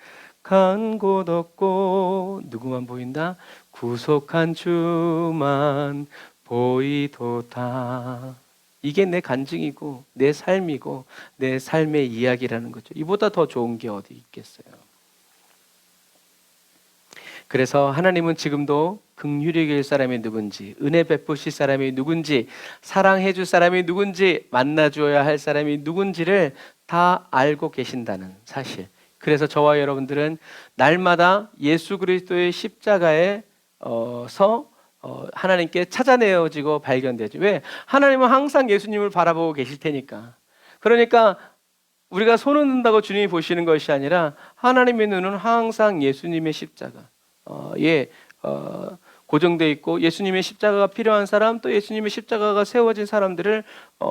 간 곳 없고 누구만 보인다? 구속한 주만 보이도다. 이게 내 간증이고 내 삶이고 내 삶의 이야기라는 거죠. 이보다 더 좋은 게 어디 있겠어요. 그래서 하나님은 지금도 긍휼히 여길 사람이 누군지, 은혜 베푸실 사람이 누군지, 사랑해 줄 사람이 누군지, 만나주어야 할 사람이 누군지를 다 알고 계신다는 사실. 그래서 저와 여러분들은 날마다 예수 그리스도의 십자가에 서 하나님께 찾아내어지고 발견되죠. 왜? 하나님은 항상 예수님을 바라보고 계실 테니까. 그러니까 우리가 손을 든다고 주님이 보시는 것이 아니라 하나님의 눈은 항상 예수님의 십자가 고정돼 있고 예수님의 십자가가 필요한 사람, 또 예수님의 십자가가 세워진 사람들을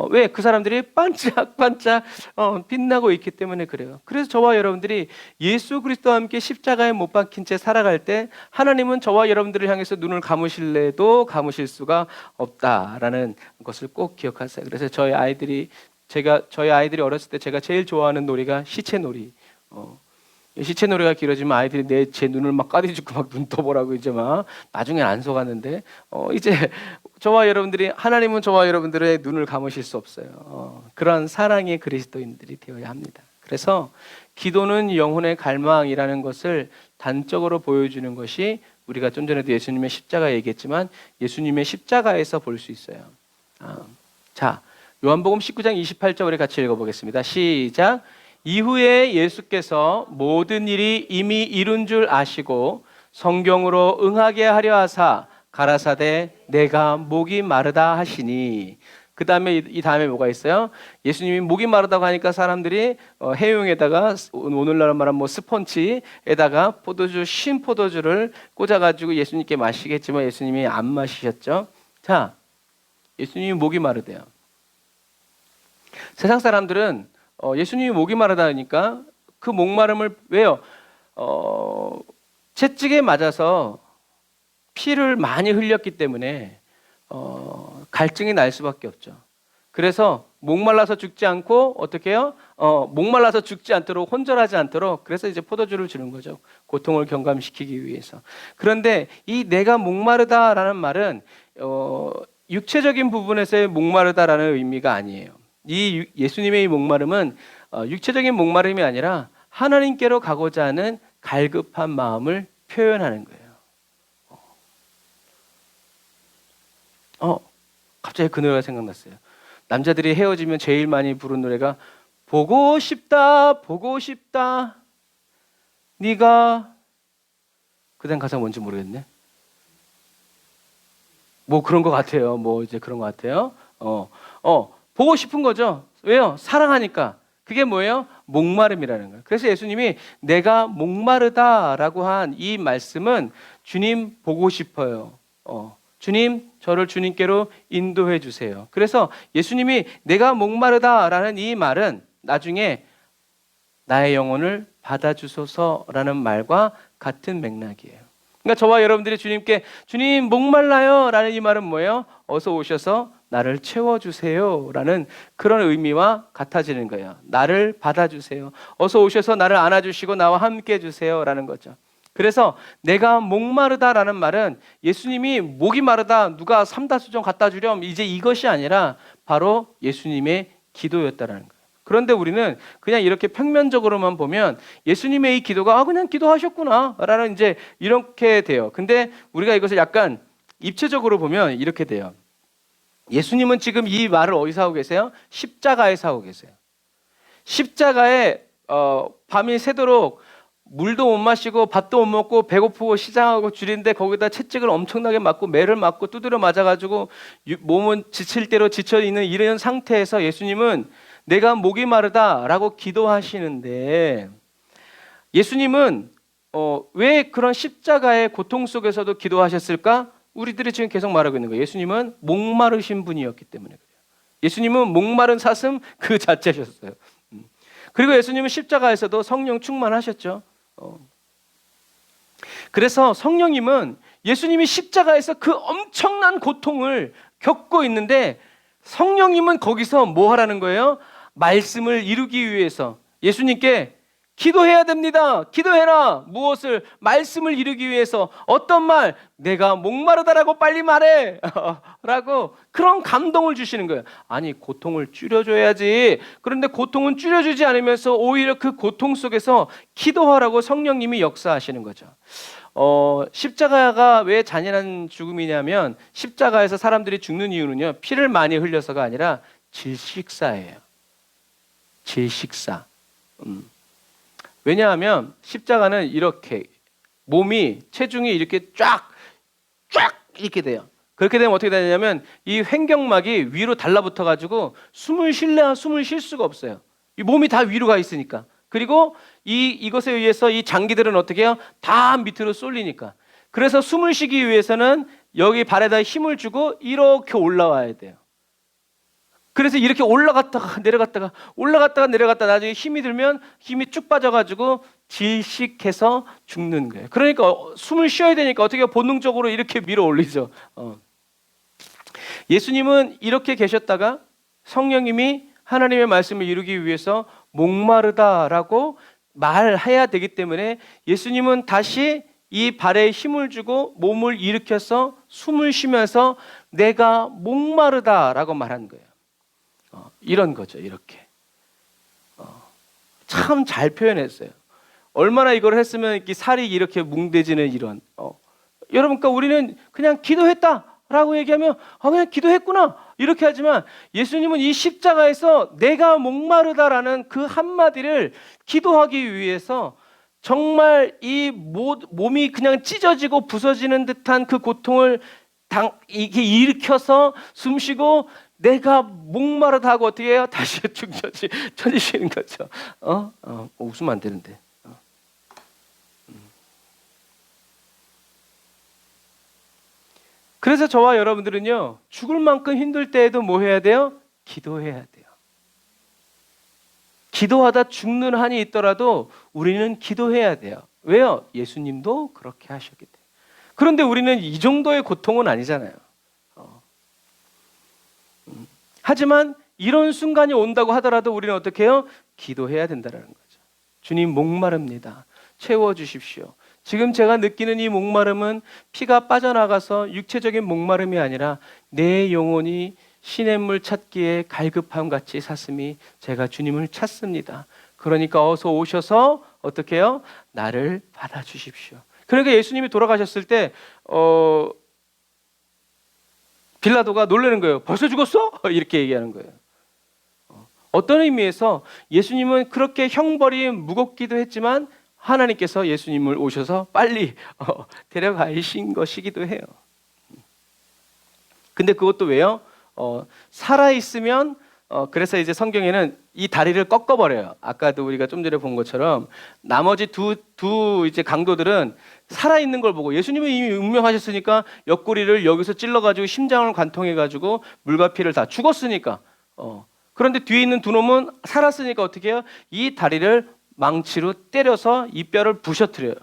왜 그 사람들이 반짝반짝 빛나고 있기 때문에 그래요. 그래서 저와 여러분들이 예수 그리스도와 함께 십자가에 못 박힌 채 살아갈 때 하나님은 저와 여러분들을 향해서 눈을 감으실래도 감으실 수가 없다라는 것을 꼭 기억하세요. 그래서 저희 아이들이 어렸을 때 제가 제일 좋아하는 놀이가 시체놀이. 시체놀이가 길어지면 아이들이 제 눈을 막 까디죽고 막 눈 떠보라고 이제 막 나중엔 안 속았는데 이제 하나님은 저와 여러분들의 눈을 감으실 수 없어요. 그런 사랑의 그리스도인들이 되어야 합니다. 그래서 기도는 영혼의 갈망이라는 것을 단적으로 보여주는 것이 우리가 좀 전에도 예수님의 십자가 얘기했지만 예수님의 십자가에서 볼 수 있어요. 자, 요한복음 19장 28절 우리 같이 읽어보겠습니다. 시작. 이후에 예수께서 모든 일이 이미 이룬 줄 아시고 성경으로 응하게 하려 하사 가라사대 내가 목이 마르다 하시니. 그 다음에 이 다음에 뭐가 있어요? 예수님이 목이 마르다고 하니까 사람들이 해용에다가 오늘날 말하면 스펀지에다가 신 포도주를 꽂아가지고 예수님께 마시겠지만 예수님이 안 마시셨죠. 자, 예수님이 목이 마르대요. 세상 사람들은 예수님이 목이 마르다니까 그 목마름을 왜요? 채찍에 맞아서 피를 많이 흘렸기 때문에 갈증이 날 수밖에 없죠. 그래서 목말라서 죽지 않고 어떻게 해요? 목말라서 죽지 않도록 혼절하지 않도록 그래서 이제 포도주를 주는 거죠. 고통을 경감시키기 위해서. 그런데 이 내가 목마르다라는 말은 육체적인 부분에서의 목마르다라는 의미가 아니에요. 이 예수님의 이 목마름은 육체적인 목마름이 아니라 하나님께로 가고자 하는 갈급한 마음을 표현하는 거예요. 갑자기 그 노래가 생각났어요. 남자들이 헤어지면 제일 많이 부른 노래가 보고 싶다 보고 싶다 네가 그다음 가사 뭔지 모르겠네. 뭐 그런 것 같아요. 뭐 이제 그런 것 같아요. 보고 싶은 거죠. 왜요? 사랑하니까. 그게 뭐예요? 목마름이라는 거예요. 그래서 예수님이 내가 목마르다라고 한 이 말씀은 주님 보고 싶어요. 주님 저를 주님께로 인도해 주세요. 그래서 예수님이 내가 목마르다라는 이 말은 나중에 나의 영혼을 받아주소서라는 말과 같은 맥락이에요. 그러니까 저와 여러분들이 주님께 주님 목말라요 라는 이 말은 뭐예요? 어서 오셔서 나를 채워주세요 라는 그런 의미와 같아지는 거예요. 나를 받아주세요. 어서 오셔서 나를 안아주시고 나와 함께 해주세요 라는 거죠. 그래서 내가 목마르다라는 말은 예수님이 목이 마르다 누가 삼다수정 갖다 주렴 이제 이것이 아니라 바로 예수님의 기도였다라는 거예요. 그런데 우리는 그냥 이렇게 평면적으로만 보면 예수님의 이 기도가 그냥 기도하셨구나 라는 이제 이렇게 돼요. 근데 우리가 이것을 약간 입체적으로 보면 이렇게 돼요. 예수님은 지금 이 말을 어디서 하고 계세요? 십자가에서 하고 계세요. 십자가에 밤이 새도록 물도 못 마시고 밥도 못 먹고 배고프고 시장하고 줄인데 거기다 채찍을 엄청나게 맞고 매를 맞고 두드려 맞아가지고 몸은 지칠 대로 지쳐있는 이런 상태에서 예수님은 내가 목이 마르다라고 기도하시는데 예수님은 왜 그런 십자가의 고통 속에서도 기도하셨을까? 우리들이 지금 계속 말하고 있는 거예요. 예수님은 목마르신 분이었기 때문에 그래요. 예수님은 목마른 사슴 그 자체셨어요. 그리고 예수님은 십자가에서도 성령 충만하셨죠. 그래서 성령님은 예수님이 십자가에서 그 엄청난 고통을 겪고 있는데 성령님은 거기서 뭐 하라는 거예요? 말씀을 이루기 위해서 예수님께 기도해야 됩니다. 기도해라. 무엇을? 말씀을 이루기 위해서. 어떤 말? 내가 목마르다라고 빨리 말해 라고 그런 감동을 주시는 거예요. 아니 고통을 줄여줘야지. 그런데 고통은 줄여주지 않으면서 오히려 그 고통 속에서 기도하라고 성령님이 역사하시는 거죠. 십자가가 왜 잔인한 죽음이냐면 십자가에서 사람들이 죽는 이유는요 피를 많이 흘려서가 아니라 질식사예요. 질식사. 왜냐하면 십자가는 이렇게 몸이 체중이 이렇게 쫙 이렇게 돼요. 그렇게 되면 어떻게 되냐면 이 횡격막이 위로 달라붙어 가지고 숨을 쉴 수가 없어요. 이 몸이 다 위로 가 있으니까. 그리고 이것에 의해서 이 장기들은 어떻게 해요? 다 밑으로 쏠리니까. 그래서 숨을 쉬기 위해서는 여기 발에다 힘을 주고 이렇게 올라와야 돼요. 그래서 이렇게 올라갔다가 내려갔다가 나중에 힘이 들면 힘이 쭉 빠져가지고 질식해서 죽는 거예요. 그러니까 숨을 쉬어야 되니까 어떻게 본능적으로 이렇게 밀어 올리죠. 예수님은 이렇게 계셨다가 성령님이 하나님의 말씀을 이루기 위해서 목마르다라고 말해야 되기 때문에 예수님은 다시 이 발에 힘을 주고 몸을 일으켜서 숨을 쉬면서 내가 목마르다라고 말한 거예요. 이런 거죠. 이렇게 참 잘 표현했어요. 얼마나 이걸 했으면 이렇게 살이 이렇게 뭉대지는 이런 여러분, 그러니까 우리는 그냥 기도했다라고 얘기하면 그냥 기도했구나 이렇게 하지만 예수님은 이 십자가에서 내가 목마르다라는 그 한마디를 기도하기 위해서 정말 이 몸이 그냥 찢어지고 부서지는 듯한 그 고통을 이게 일으켜서 숨쉬고 내가 목마르다 하고 어떻게 해요? 다시 쳐지시는 거죠. 웃으면 안 되는데. 그래서 저와 여러분들은요, 죽을 만큼 힘들 때에도 뭐 해야 돼요? 기도해야 돼요. 기도하다 죽는 한이 있더라도 우리는 기도해야 돼요. 왜요? 예수님도 그렇게 하셨기 때문에. 그런데 우리는 이 정도의 고통은 아니잖아요. 하지만 이런 순간이 온다고 하더라도 우리는 어떻게 해요? 기도해야 된다는 거죠. 주님 목마릅니다. 채워주십시오. 지금 제가 느끼는 이 목마름은 피가 빠져나가서 육체적인 목마름이 아니라 내 영혼이 시냇물 찾기에 갈급함 같이 샀음이 제가 주님을 찾습니다. 그러니까 어서 오셔서 어떻게 해요? 나를 받아주십시오. 그러니까 예수님이 돌아가셨을 때 빌라도가 놀라는 거예요. 벌써 죽었어? 이렇게 얘기하는 거예요. 어떤 의미에서 예수님은 그렇게 형벌이 무겁기도 했지만 하나님께서 예수님을 오셔서 빨리 데려가신 것이기도 해요. 근데 그것도 왜요? 살아있으면 그래서 이제 성경에는 이 다리를 꺾어버려요. 아까도 우리가 좀 전에 본 것처럼 나머지 두 이제 강도들은 살아있는 걸 보고 예수님은 이미 운명하셨으니까 옆구리를 여기서 찔러가지고 심장을 관통해가지고 물과 피를 다 죽었으니까 그런데 뒤에 있는 두 놈은 살았으니까 어떻게 해요? 이 다리를 망치로 때려서 이 뼈를 부셔뜨려요.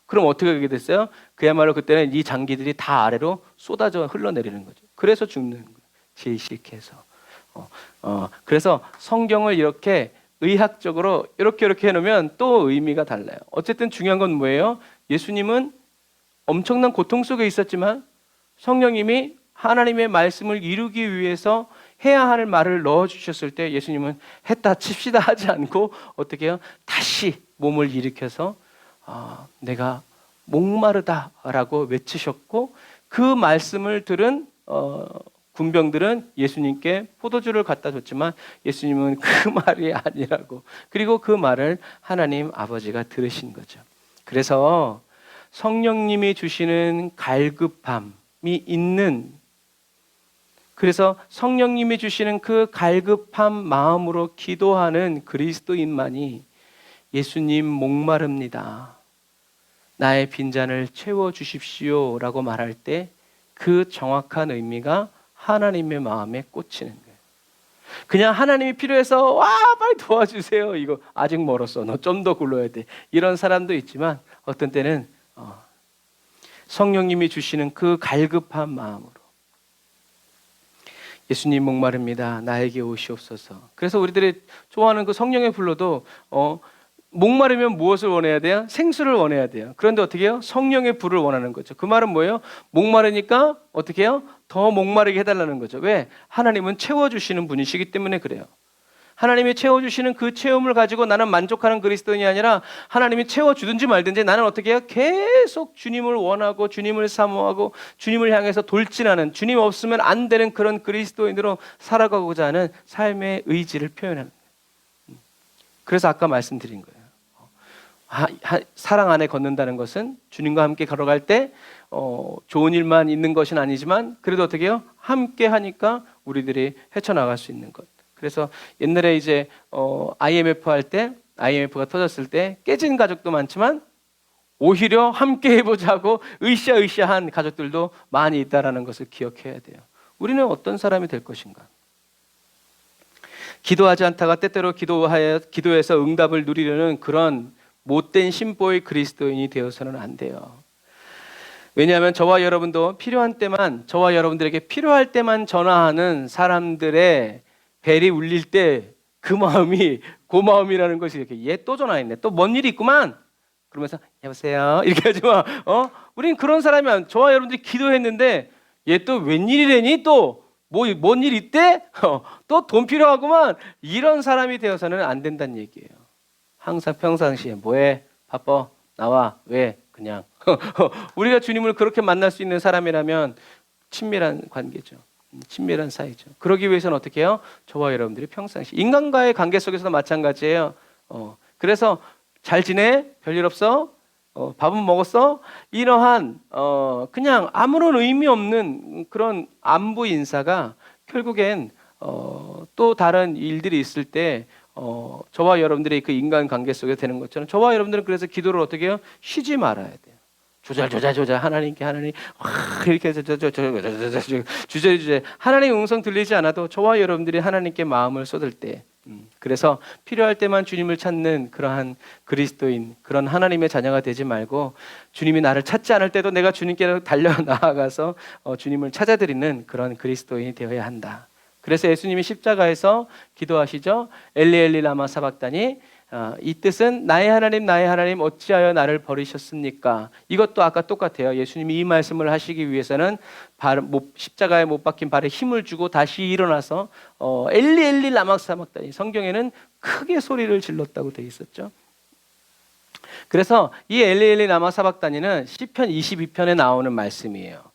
그럼 어떻게 하게 됐어요? 그야말로 그때는 이 장기들이 다 아래로 쏟아져 흘러내리는 거죠. 그래서 죽는 거예요. 질식해서. 그래서 성경을 이렇게 의학적으로 이렇게 해놓으면 또 의미가 달라요. 어쨌든 중요한 건 뭐예요? 예수님은 엄청난 고통 속에 있었지만 성령님이 하나님의 말씀을 이루기 위해서 해야 할 말을 넣어주셨을 때 예수님은 했다 칩시다 하지 않고 어떻게 해요? 다시 몸을 일으켜서 내가 목마르다라고 외치셨고 그 말씀을 들은 군병들은 예수님께 포도주를 갖다 줬지만 예수님은 그 말이 아니라고 그리고 그 말을 하나님 아버지가 들으신 거죠. 그래서 성령님이 주시는 갈급함이 있는 그래서 성령님이 주시는 그 갈급한 마음으로 기도하는 그리스도인만이 예수님 목마릅니다. 나의 빈잔을 채워주십시오 라고 말할 때 그 정확한 의미가 하나님의 마음에 꽂히는 거예요. 그냥 하나님이 필요해서 와 빨리 도와주세요. 이거 아직 멀었어. 너 좀 더 굴러야 돼. 이런 사람도 있지만 어떤 때는 성령님이 주시는 그 갈급한 마음으로 예수님 목마릅니다. 나에게 오시옵소서. 그래서 우리들이 좋아하는 그 성령의 불로도 목마르면 무엇을 원해야 돼요? 생수를 원해야 돼요. 그런데 어떻게 해요? 성령의 불을 원하는 거죠. 그 말은 뭐예요? 목마르니까 어떻게 해요? 더 목마르게 해달라는 거죠. 왜? 하나님은 채워주시는 분이시기 때문에 그래요. 하나님이 채워주시는 그 체험을 가지고 나는 만족하는 그리스도인이 아니라 하나님이 채워주든지 말든지 나는 어떻게 해요? 계속 주님을 원하고 주님을 사모하고 주님을 향해서 돌진하는 주님 없으면 안 되는 그런 그리스도인으로 살아가고자 하는 삶의 의지를 표현하는 거예요. 그래서 아까 말씀드린 거예요. 사랑 안에 걷는다는 것은 주님과 함께 걸어갈 때 좋은 일만 있는 것은 아니지만 그래도 어떻게 해요? 함께 하니까 우리들이 헤쳐나갈 수 있는 것. 그래서 옛날에 이제 IMF 할 때 IMF가 터졌을 때 깨진 가족도 많지만 오히려 함께 해보자고 으쌰으쌰한 가족들도 많이 있다는 것을 기억해야 돼요. 우리는 어떤 사람이 될 것인가? 기도하지 않다가 때때로 기도해서 응답을 누리려는 그런 못된 심보의 그리스도인이 되어서는 안 돼요. 왜냐하면 저와 여러분도 필요한 때만, 저와 여러분들에게 필요할 때만 전화하는 사람들의 벨이 울릴 때 그 마음이 고마움이라는 것이 이렇게 얘 또 전화했네, 또 뭔 일이 있구만, 그러면서 여보세요 이렇게 하지 마. 우린 그런 사람이 저와 여러분들이 기도했는데 얘 또 웬일이래니, 또 뭔 일 있대? 또 돈 필요하구만, 이런 사람이 되어서는 안 된다는 얘기예요. 항상 평상시에 뭐해? 바빠? 나와? 왜? 그냥 우리가 주님을 그렇게 만날 수 있는 사람이라면 친밀한 관계죠. 친밀한 사이죠. 그러기 위해서는 어떻게 해요? 저와 여러분들이 평상시 인간과의 관계 속에서도 마찬가지예요. 그래서 잘 지내? 별일 없어? 밥은 먹었어? 이러한 그냥 아무런 의미 없는 그런 안부 인사가 결국엔 또 다른 일들이 있을 때 저와 여러분들의 그 인간 관계 속에 되는 것처럼, 저와 여러분들은 그래서 기도를 어떻게 해요? 쉬지 말아야 돼요. 조절 하나님께, 하나님 이렇게 해서 주저주저 하나님 음성 들리지 않아도 저와 여러분들이 하나님께 마음을 쏟을 때, 그래서 필요할 때만 주님을 찾는 그러한 그리스도인, 그런 하나님의 자녀가 되지 말고 주님이 나를 찾지 않을 때도 내가 주님께 달려 나아가서 주님을 찾아드리는 그런 그리스도인이 되어야 한다. 그래서 예수님이 십자가에서 기도하시죠. 엘리 엘리 라마 사박다니, 이 뜻은 나의 하나님 어찌하여 나를 버리셨습니까? 이것도 아까 똑같아요. 예수님이 이 말씀을 하시기 위해서는 십자가에 못 박힌 발에 힘을 주고 다시 일어나서 엘리 엘리 라마 사박다니, 성경에는 크게 소리를 질렀다고 되어 있었죠. 그래서 이 엘리 엘리 라마 사박다니는 시편 22편에 나오는 말씀이에요.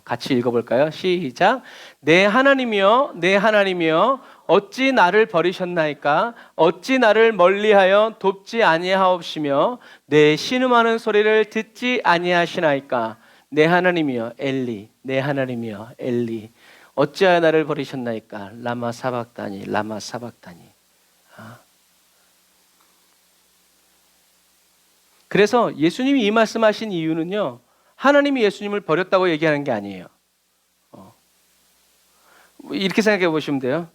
같이 읽어볼까요? 시작. 내 하나님이여, 내 하나님이여, 어찌 나를 버리셨나이까? 어찌 나를 멀리하여 돕지 아니하옵시며 내 신음하는 소리를 듣지 아니하시나이까? 내 하나님이여 엘리, 내 하나님이여 엘리, 어찌하여 나를 버리셨나이까? 라마 사박다니, 라마 사박다니. 그래서 예수님이 이 말씀하신 이유는요, 하나님이 예수님을 버렸다고 얘기하는 게 아니에요. 이렇게 생각해 보시면 돼요.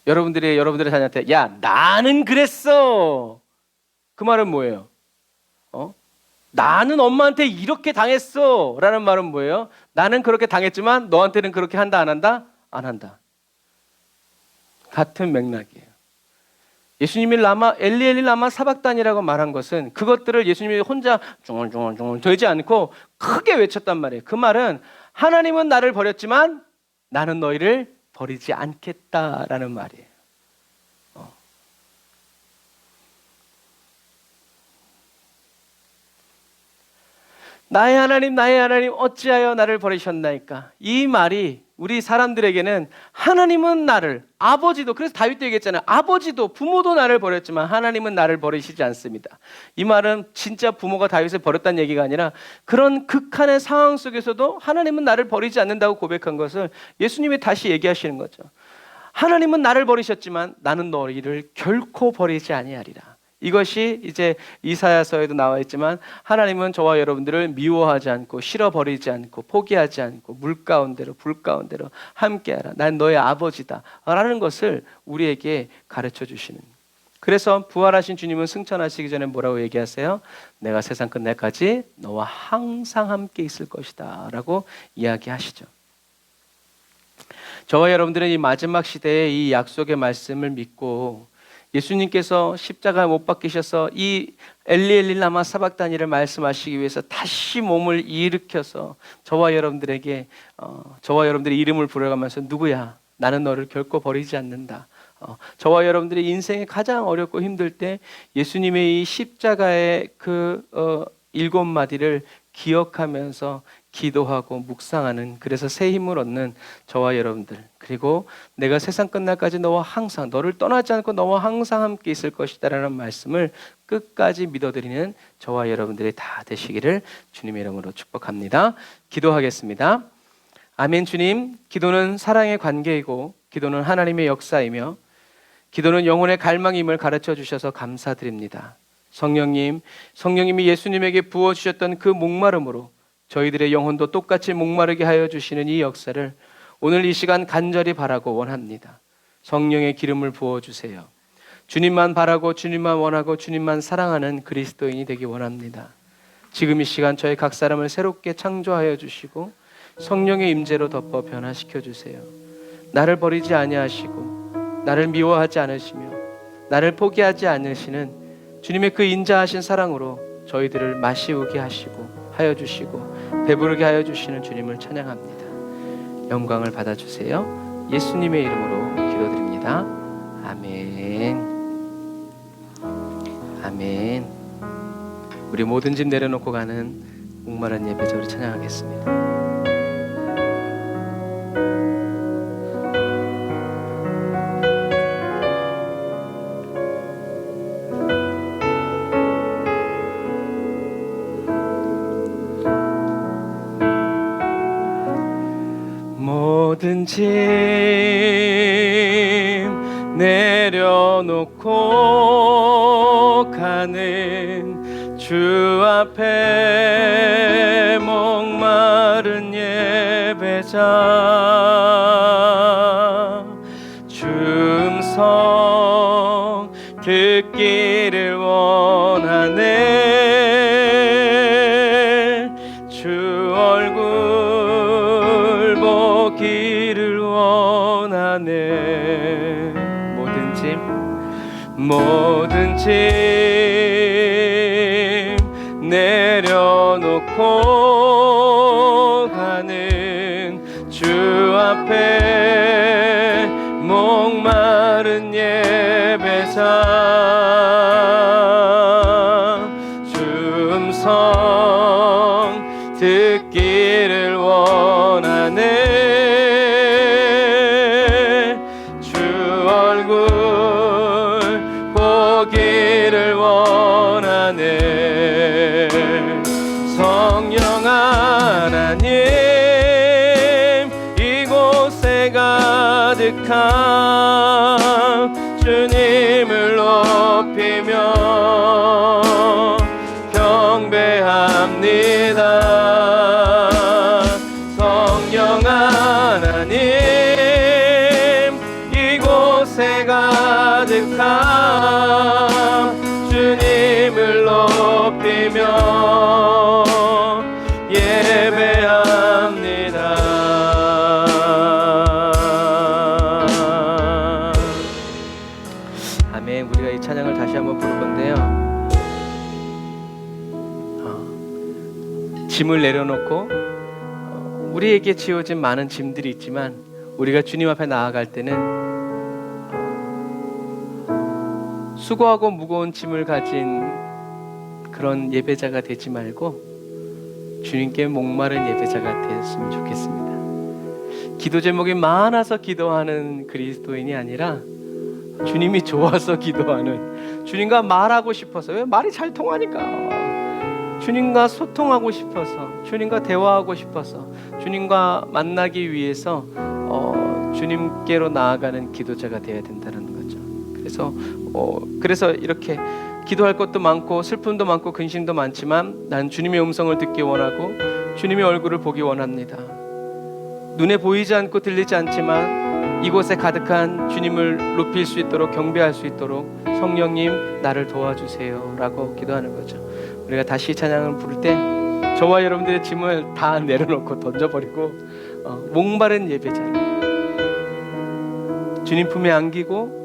여러분들의 자녀한테 야 나는 그랬어, 그 말은 뭐예요? 나는 엄마한테 이렇게 당했어 라는 말은 뭐예요? 나는 그렇게 당했지만 너한테는 그렇게 한다 안 한다? 안 한다. 같은 맥락이에요. 예수님이 엘리 엘리 라마 사박단이라고 말한 것은 그것들을 예수님이 혼자 중얼중얼 되지 않고 크게 외쳤단 말이에요. 그 말은 하나님은 나를 버렸지만 나는 너희를 버리지 않겠다라는 말이에요. 나의 하나님 어찌하여 나를 버리셨나이까? 이 말이 우리 사람들에게는 하나님은 나를, 아버지도, 그래서 다윗도 얘기했잖아요. 아버지도 부모도 나를 버렸지만 하나님은 나를 버리시지 않습니다. 이 말은 진짜 부모가 다윗을 버렸다는 얘기가 아니라 그런 극한의 상황 속에서도 하나님은 나를 버리지 않는다고 고백한 것을 예수님이 다시 얘기하시는 거죠. 하나님은 나를 버리셨지만 나는 너희를 결코 버리지 아니하리라. 이것이 이제 이사야서에도 나와 있지만 하나님은 저와 여러분들을 미워하지 않고 싫어버리지 않고 포기하지 않고 물 가운데로 불 가운데로 함께하라. 난 너의 아버지다 라는 것을 우리에게 가르쳐 주시는. 그래서 부활하신 주님은 승천하시기 전에 뭐라고 얘기하세요? 내가 세상 끝날까지 너와 항상 함께 있을 것이다 라고 이야기하시죠. 저와 여러분들은 이 마지막 시대에 이 약속의 말씀을 믿고 예수님께서 십자가에 못 박히셔서 이 엘리 엘리 라마 사박다니를 말씀하시기 위해서 다시 몸을 일으켜서 저와 여러분들에게 저와 여러분들의 이름을 부르면서 누구야? 나는 너를 결코 버리지 않는다. 저와 여러분들의 인생에 가장 어렵고 힘들 때 예수님의 이 십자가의 그 7마디를 기억하면서 기도하고 묵상하는, 그래서 새 힘을 얻는 저와 여러분들, 그리고 내가 세상 끝날까지 너와 항상, 너를 떠나지 않고 너와 항상 함께 있을 것이다 라는 말씀을 끝까지 믿어드리는 저와 여러분들이 다 되시기를 주님의 이름으로 축복합니다. 기도하겠습니다. 아멘. 주님, 기도는 사랑의 관계이고 기도는 하나님의 역사이며 기도는 영혼의 갈망임을 가르쳐 주셔서 감사드립니다. 성령님이 예수님에게 부어주셨던 그 목마름으로 저희들의 영혼도 똑같이 목마르게 하여 주시는 이 역사를 오늘 이 시간 간절히 바라고 원합니다. 성령의 기름을 부어주세요. 주님만 바라고 주님만 원하고 주님만 사랑하는 그리스도인이 되기 원합니다. 지금 이 시간 저희 각 사람을 새롭게 창조하여 주시고 성령의 임재로 덮어 변화시켜 주세요. 나를 버리지 아니하시고 나를 미워하지 않으시며 나를 포기하지 않으시는 주님의 그 인자하신 사랑으로 저희들을 마시우게 하시고 하여 주시고 배부르게 하여 주시는 주님을 찬양합니다. 영광을 받아주세요. 예수님의 이름으로 기도드립니다. 아멘. 아멘. 우리 모든 짐 내려놓고 가는 목마른 예배 저를 찬양하겠습니다. 모든 짐 내려놓고 가는 주 앞에 목마른 예배자 주 음성 듣기를 원하네 주 얼굴 보기를 원하네 모든 짐 내려놓고 가는 주 앞에 목마른 예배자 주 음성 듣기를 원하네 주 얼굴 보기를 원하네 성령 하나님 이곳에 가득한 주님을 높이며 경배합니다 성령 하나님 이곳에 가득한 주님을 높이며 예배합니다. 아멘. 우리가 이 찬양을 다시 한번 부를 건데요. 짐을 내려놓고 우리에게 지어진 많은 짐들이 있지만 우리가 주님 앞에 나아갈 때는 수고하고 무거운 짐을 가진 그런 예배자가 되지 말고 주님께 목마른 예배자가 되었으면 좋겠습니다. 기도 제목이 많아서 기도하는 그리스도인이 아니라 주님이 좋아서 기도하는 주님과 말하고 싶어서 왜 말이 잘 통하니까 주님과 소통하고 싶어서 주님과 대화하고 싶어서 주님과 만나기 위해서 주님께로 나아가는 기도자가 되어야 된다는 거죠. 그래서 이렇게 기도할 것도 많고 슬픔도 많고 근심도 많지만 난 주님의 음성을 듣기 원하고 주님의 얼굴을 보기 원합니다. 눈에 보이지 않고 들리지 않지만 이곳에 가득한 주님을 높일 수 있도록 경배할 수 있도록 성령님 나를 도와주세요 라고 기도하는 거죠. 우리가 다시 찬양을 부를 때 저와 여러분들의 짐을 다 내려놓고 던져버리고 목마른 예배자를 주님 품에 안기고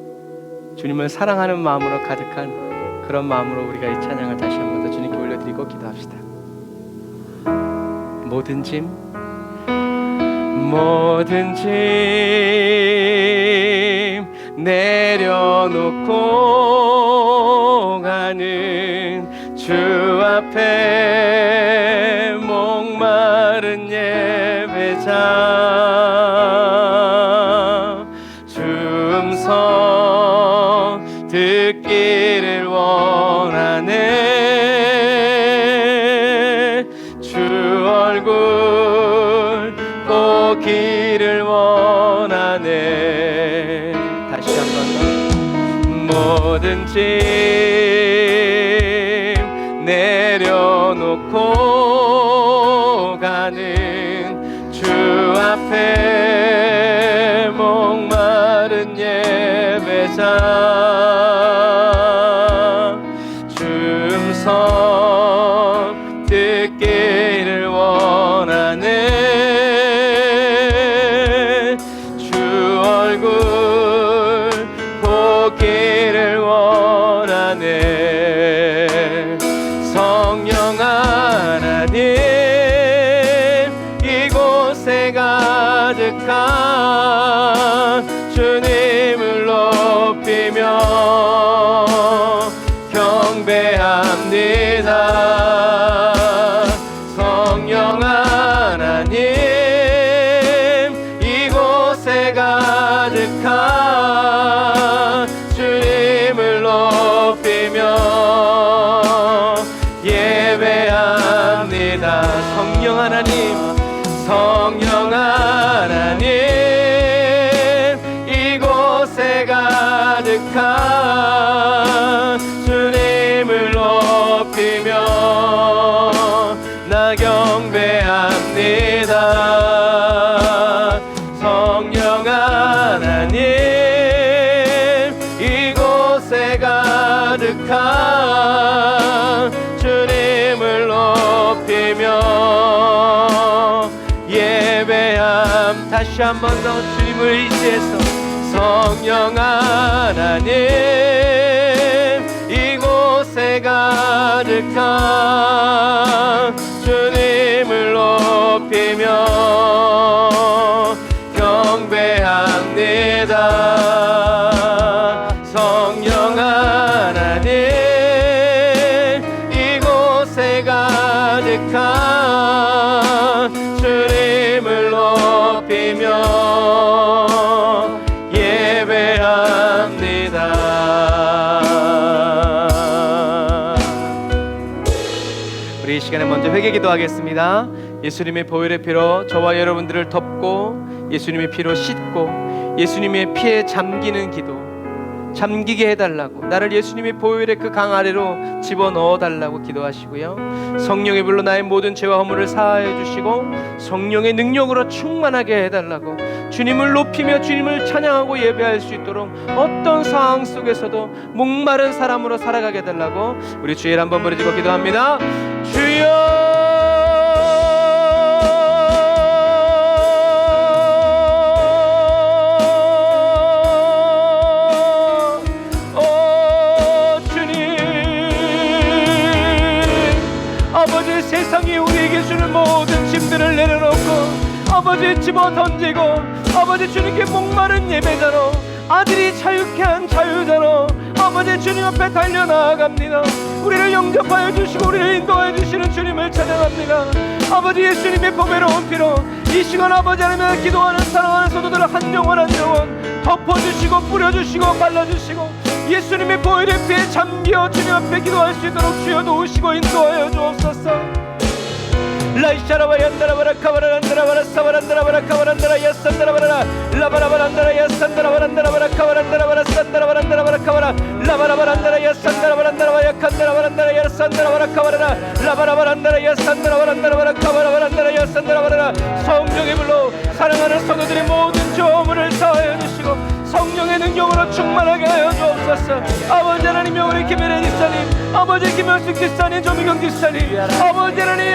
주님을 사랑하는 마음으로 가득한 그런 마음으로 우리가 이 찬양을 다시 한 번 더 주님께 올려드리고 기도합시다. 모든 짐 내려놓고 가는 주 앞에 목마른 예배자 주 음성 듣기를 원하네 주 얼굴 보기를 원하네 다시 한번 모든 짐 나는 주 앞에 목마른 예배자 주 음성 듣기를 원하네 주 얼굴 보기를 원하네 성령 하나님 이곳에 가득한 주님을 높이며 경배합니다 성령 하나님 이곳에 가득한 주님을 높이며 예배합니다 성령 하나님 성령 하나님 이곳에 가득한 주님을 높이며 나 경배합니다 성령 하나님 이곳에 가득한 주님을 높이며 예배함 다시 한 번 더 주님을 의지해서 성령 하나님 이곳에 가득한 주님을 높이며 경배합니다 성령 하나님 이곳에 가득한 주님을 높이며 예배합니다 우리 이 시간에 먼저 회개 기도하겠습니다 예수님의 보혈의 피로 저와 여러분들을 덮고 예수님의 피로 씻고 예수님의 피에 잠기는 기도 잠기게 해달라고 나를 예수님의 보혈의 그 강 아래로 집어넣어 달라고 기도하시고요 성령의 불로 나의 모든 죄와 허물을 사하여 주시고 성령의 능력으로 충만하게 해달라고 주님을 높이며 주님을 찬양하고 예배할 수 있도록 어떤 상황 속에서도 목마른 사람으로 살아가게 해달라고 우리 주일 한번 부르짖고 기도합니다 주여 아버지 세상이 우리에게 주는 모든 짐들을 내려놓고 아버지 집어 던지고 아버지 주님께 목마른 예배자로 아들이 자유케 한 자유자로 아버지 주님 앞에 달려나아갑니다 우리를 영접하여 주시고 우리를 인도하여 주시는 주님을 찬양합니다 아버지 예수님의 보배로운 피로 이 시간 아버지 하나님 기도하는 사랑하는 성도들을 한 영혼 한 영혼 덮어주시고 뿌려주시고 발라주시고 예수님의 보혈의 피에 잠겨 주님 앞에 기도할 수 있도록 주여 도우시고 인도하여 주옵소서 라이샤라바 얀다라바라 카바라 란다라바라 사바란다라바라 카바란다라 야산다라바라 라바라바란다라 야산다라바란다라바라 카바란다라바라 산다라바란다라바라 카바라 라바라바란다라 야산다라바란다라바 야칸다라바란다라 야산다라바라 카바라라 라바라바란다라 야산다라바란다라바라 카바라바란다라 야산다라바라 성령의 불로 사랑하는 성도들의 모든 조문을 사하여 주시고 성령의 능력으로 충만하게 하여 주옵소서 아버지 하나님 우리 김혜래 집사님 아버지 김현숙 집사님 조미경 집사님 아버지 하나님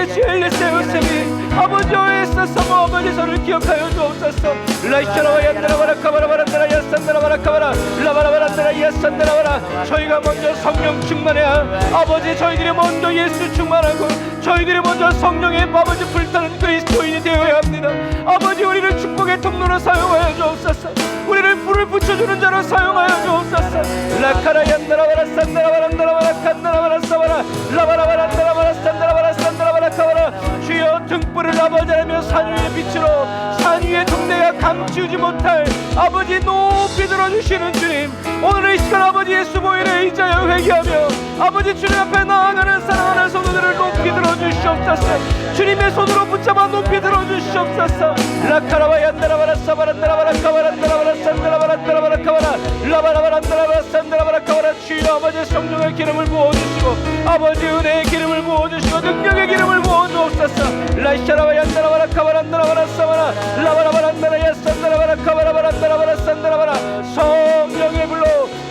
지엘레세 요셉이 아버지 오에서 사모 아버지 저를 기억하여 주옵소서 라이샤라와 얀다라바라 카바라바란다라 야산다라바라 카바라 라바라바란다라 야산다라바라 저희가 먼저 성령 충만해야 아버지 저희들이 먼저 예수 충만하고 저희들이 먼저 성령의 아버지 불타는 그리스도인이 되어야 합니다 아버지 우리를 축복의 통로로 사용하여 주옵소서 우리를 불을 붙여주는 자로 사용하여 주옵소서 라카라 얀다라바라 산다라바란다라바라 칸다라바라 사바라 라바라바란다라바라 산다라바라 산다라바라 카바라 주여 등불을 아버지 하며 산 위의 빛으로 산 위의 동네가 감추지 못할 아버지 높이 들어주시는 주님 오늘 이 시간 아버지 예수 보혈에 의지하여 회개하며 아버지 주님 앞에 나아가는 사랑하는 성도들을 높이 들어주시옵소서 주님의 손으로 붙잡아 높이 들어주시옵소서 라카라바 얀다라바라 사바란다라바라 카바란다라바라 산다라바란다라바라 카바라 라바라바란다라바라 산다라바라 카바라 주여 아버지 성령의 기름을 부어주시고 아버지 은혜의 기름을 부어주시고 능력의 기름을 부어주옵소서. 라이샤라바 얀다라바라 카바란다라바라 사바라 라바라바란다라 야산다라바라 카바라바란다라바라 산다라바라 성령의 불로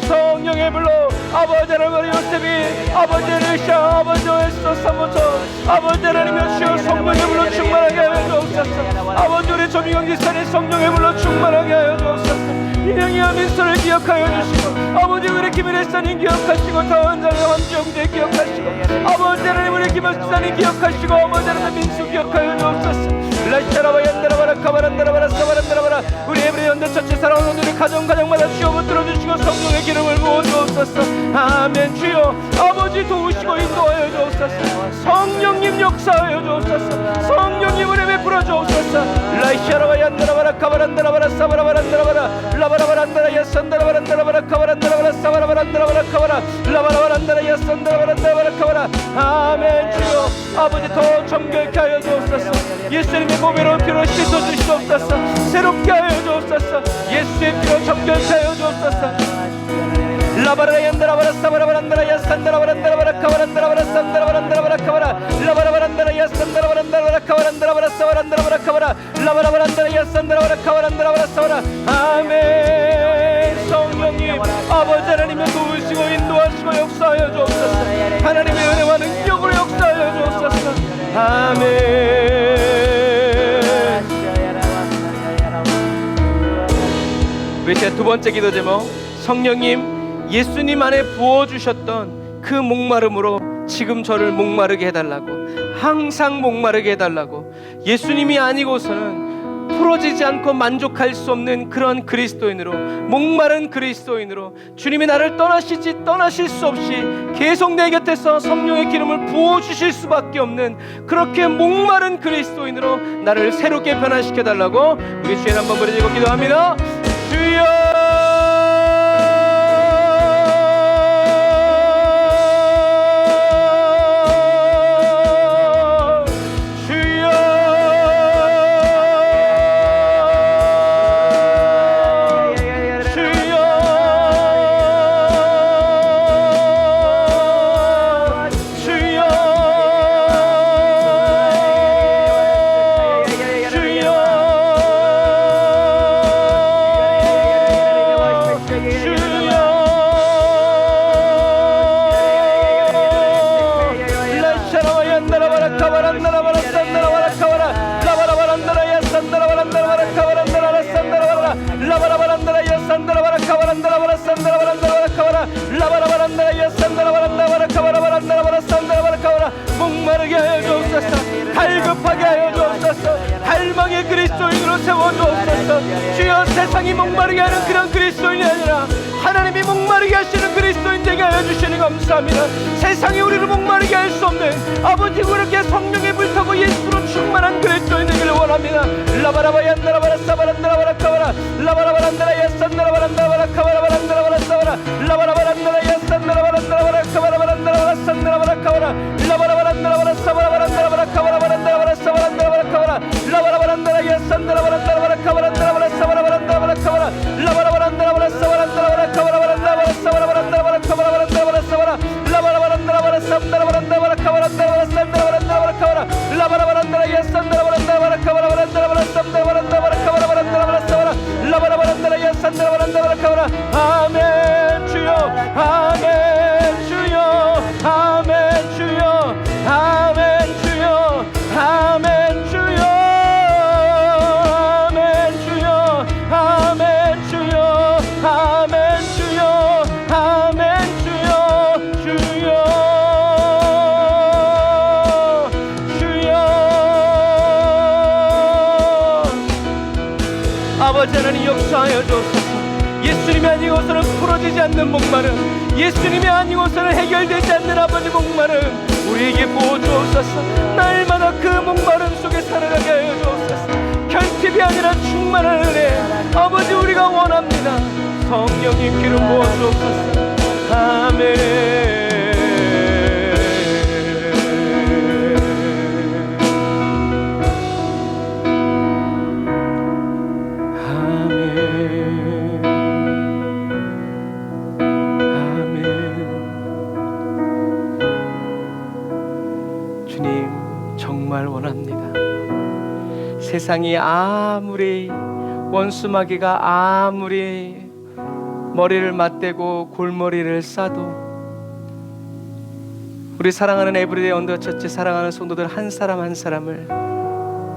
성령의 불로 아버지 하나님 요셉이 아버지를 샤 아버지의 소사모서 아버지 하나님의 주여 성령의 불로 충만하게 하여 주옵소서. 아버지 우리 조미경 지사님 성령의 불로 충만하게 하여 주옵소서. 이명희와 민서를 기억하여 주시고 아버지 우리 김일혜 사님 기억하시고 다은장의 황정재 기억하시고 아버지 하나님 우리 김학사님 기억하시고 아버지 하나님 민수 기억하여 주옵소서. 라이샤라바 얀다라바라 카바란다라바라 사바란다라바라 우리 에브리 현대 전체 사랑하는 우리 가정마다 주여 붙들어 주시고 성령의 기름을 부어 주옵소서. 아멘. 주여 아버지 도우시고 인도하여 주옵소서. 성령님 역사하여 주옵소서. 성령님 은혜 베풀어 주옵소서. 라이샤라바 얀다라바라 카바란다라바라 사바라바란다라바라 라바라바란다라 야산다라바란다라바라 카바란다라바라 사바라바란다라바라 카바라 라바라바란다라 야산다라바란다라바라 카바라 아멘. 주여 아버지 더 정결케 하여 주옵소서. 예수님의 보배로운 피로 씻어주시옵소서. 새롭게 하여 주옵소서. 예수의 피로 정결케 하여 주옵소서. 라바라얀다라바라 사바라바란다라 야산다라바란다라바라 카바란다라바라 산다라바란다라바라 카바라 라바라바란다라 야산다라바란다라바라 카바란다라바라 사바란다라바라 카바라 라바라바란다라 야산다라바라 카바란다라바라 사바라 아멘. 성령님 아버지 하나님의 도우시고 인도하시고 역사하여 주옵소서. 하나님의 은혜와 능력으로 역사하여 주옵소서. 아멘. 우리 제 두 번째 기도 제목 성령님 예수님 안에 부어주셨던 그 목마름으로 지금 저를 목마르게 해달라고 항상 목마르게 해달라고 예수님이 아니고서는 풀어지지 않고 만족할 수 없는 그런 그리스도인으로 목마른 그리스도인으로 주님이 나를 떠나실 수 없이 계속 내 곁에서 성령의 기름을 부어주실 수밖에 없는 그렇게 목마른 그리스도인으로 나를 새롭게 변화시켜달라고 우리 주인 한번 부르짖고 기도합니다. 주여 목마르게 하여 주옵소서. 갈급하게 하여 주옵소서. 갈망의 그리스도인으로 세워주옵소서. 주여 세상이 목마르게 하는 그런 그리스도인이 아니라 하나님이 목마르게 하시는 그리스도인 되게 하여 주시니 감사합니다. 세상이 우리를 목마르게 할 수 없는 아버지 그렇게 성령의 불타고 예수로 충만한 그리스도인 되기를 원합니다. 라바라바 얀다라바라 사바란다라바라 카바라 라바라바란다라 야산다라바란다라바라 카바라바란다라바라 사바라 라바라바란다라 야산다라바란다라바라 카바라바란다라바라 산다라바라 카바라 라바라바란다라바라 사바라바란다라바라 카바라바란다라바라 사바란다라바라 카바라 라바라바란다라 야산다라바란다라바라 카바란다라바라 사바라바란다라바라 카바라 라바라바란다라바라 사바란다라바라 카바라바란다라바라 사바라바란다라바라 카바라바란다라바라 사바라 라바라바란다라바라 산다라바란다라바라 카바란다라바라 산다라바란다라바라 카바라 라바라바란다라 야산다라바란다라바라 카바라바란다라바라 산다라바란다라바라 카바라바란다라바라 사바라 라바라바란다라 야산다라바란다라바라 카바라 아멘. 주여 아멘. 주여 아멘. 주여 아멘. 주여 아멘. 주여 아멘. 주여 아멘. 주여 아멘. 주여 아멘. 주여 주여 주여 아버지 하나님 역사하여 주옵소서. 예수님이 아니고서는 풀어지지 않는 목마름, 예수님이 아니고서는 해결되지 않는 아버지 목마름 우리에게 부어주옵소서. 날마다 그 목마름 속에 살아가게 하여 주옵소서. 결핍이 아니라 충만한 은혜 아버지 우리가 원합니다. 성령님 기름 부어주옵소서. 아멘. 아멘. 세상이 아무리 원수마귀가 아무리 머리를 맞대고 골머리를 싸도 우리 사랑하는 에브리데이 언더처치 사랑하는 성도들 한 사람 한 사람을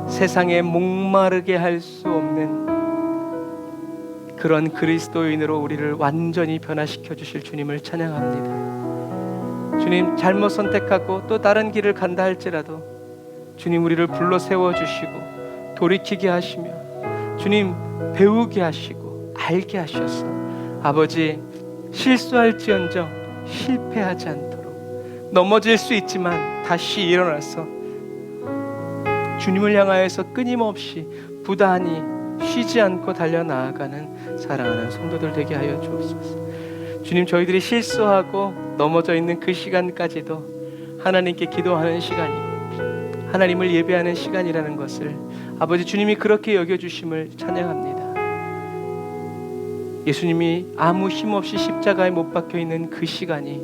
세상에 목마르게 할 수 없는 그런 그리스도인으로 우리를 완전히 변화시켜 주실 주님을 찬양합니다. 주님, 잘못 선택하고 또 다른 길을 간다 할지라도 주님 우리를 불러 세워 주시고 돌이키게 하시며 주님 배우게 하시고 알게 하셔서 아버지 실수할지언정 실패하지 않도록 넘어질 수 있지만 다시 일어나서 주님을 향하여서 끊임없이 부단히 쉬지 않고 달려나아가는 사랑하는 성도들 되게 하여 주옵소서. 주님, 저희들이 실수하고 넘어져 있는 그 시간까지도 하나님께 기도하는 시간이고 하나님을 예배하는 시간이라는 것을 아버지 주님이 그렇게 여겨주심을 찬양합니다. 예수님이 아무 힘없이 십자가에 못 박혀있는 그 시간이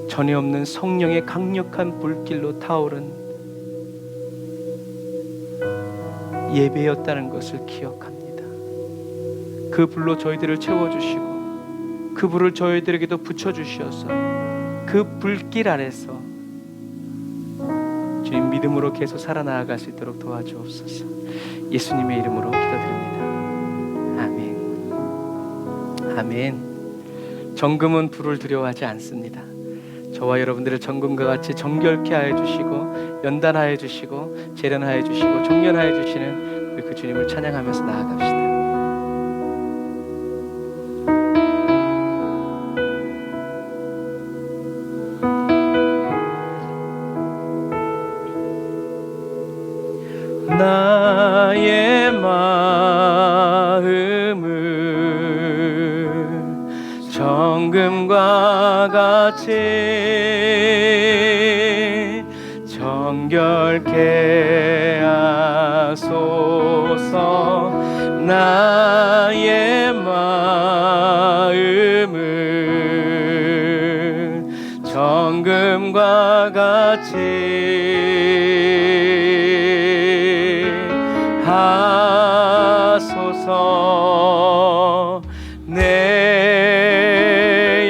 전에 없는 성령의 강력한 불길로 타오른 예배였다는 것을 기억합니다. 그 불로 저희들을 채워주시고 그 불을 저희들에게도 붙여주셔서 그 불길 아래서 주님 믿음으로 계속 살아나아갈 수 있도록 도와주옵소서. 예수님의 이름으로 기도드립니다. 아멘. 아멘. 정금은 불을 두려워하지 않습니다. 저와 여러분들을 정금과 같이 정결케 하여 주시고 연단하여 주시고 재련하여 주시고 종련하여 주시는 우리 그 주님을 찬양하면서 나아갑시다. 나의 마음을 정금과 같이 정결케 하소서. 나의 마음을 정금과 같이 하소서. 내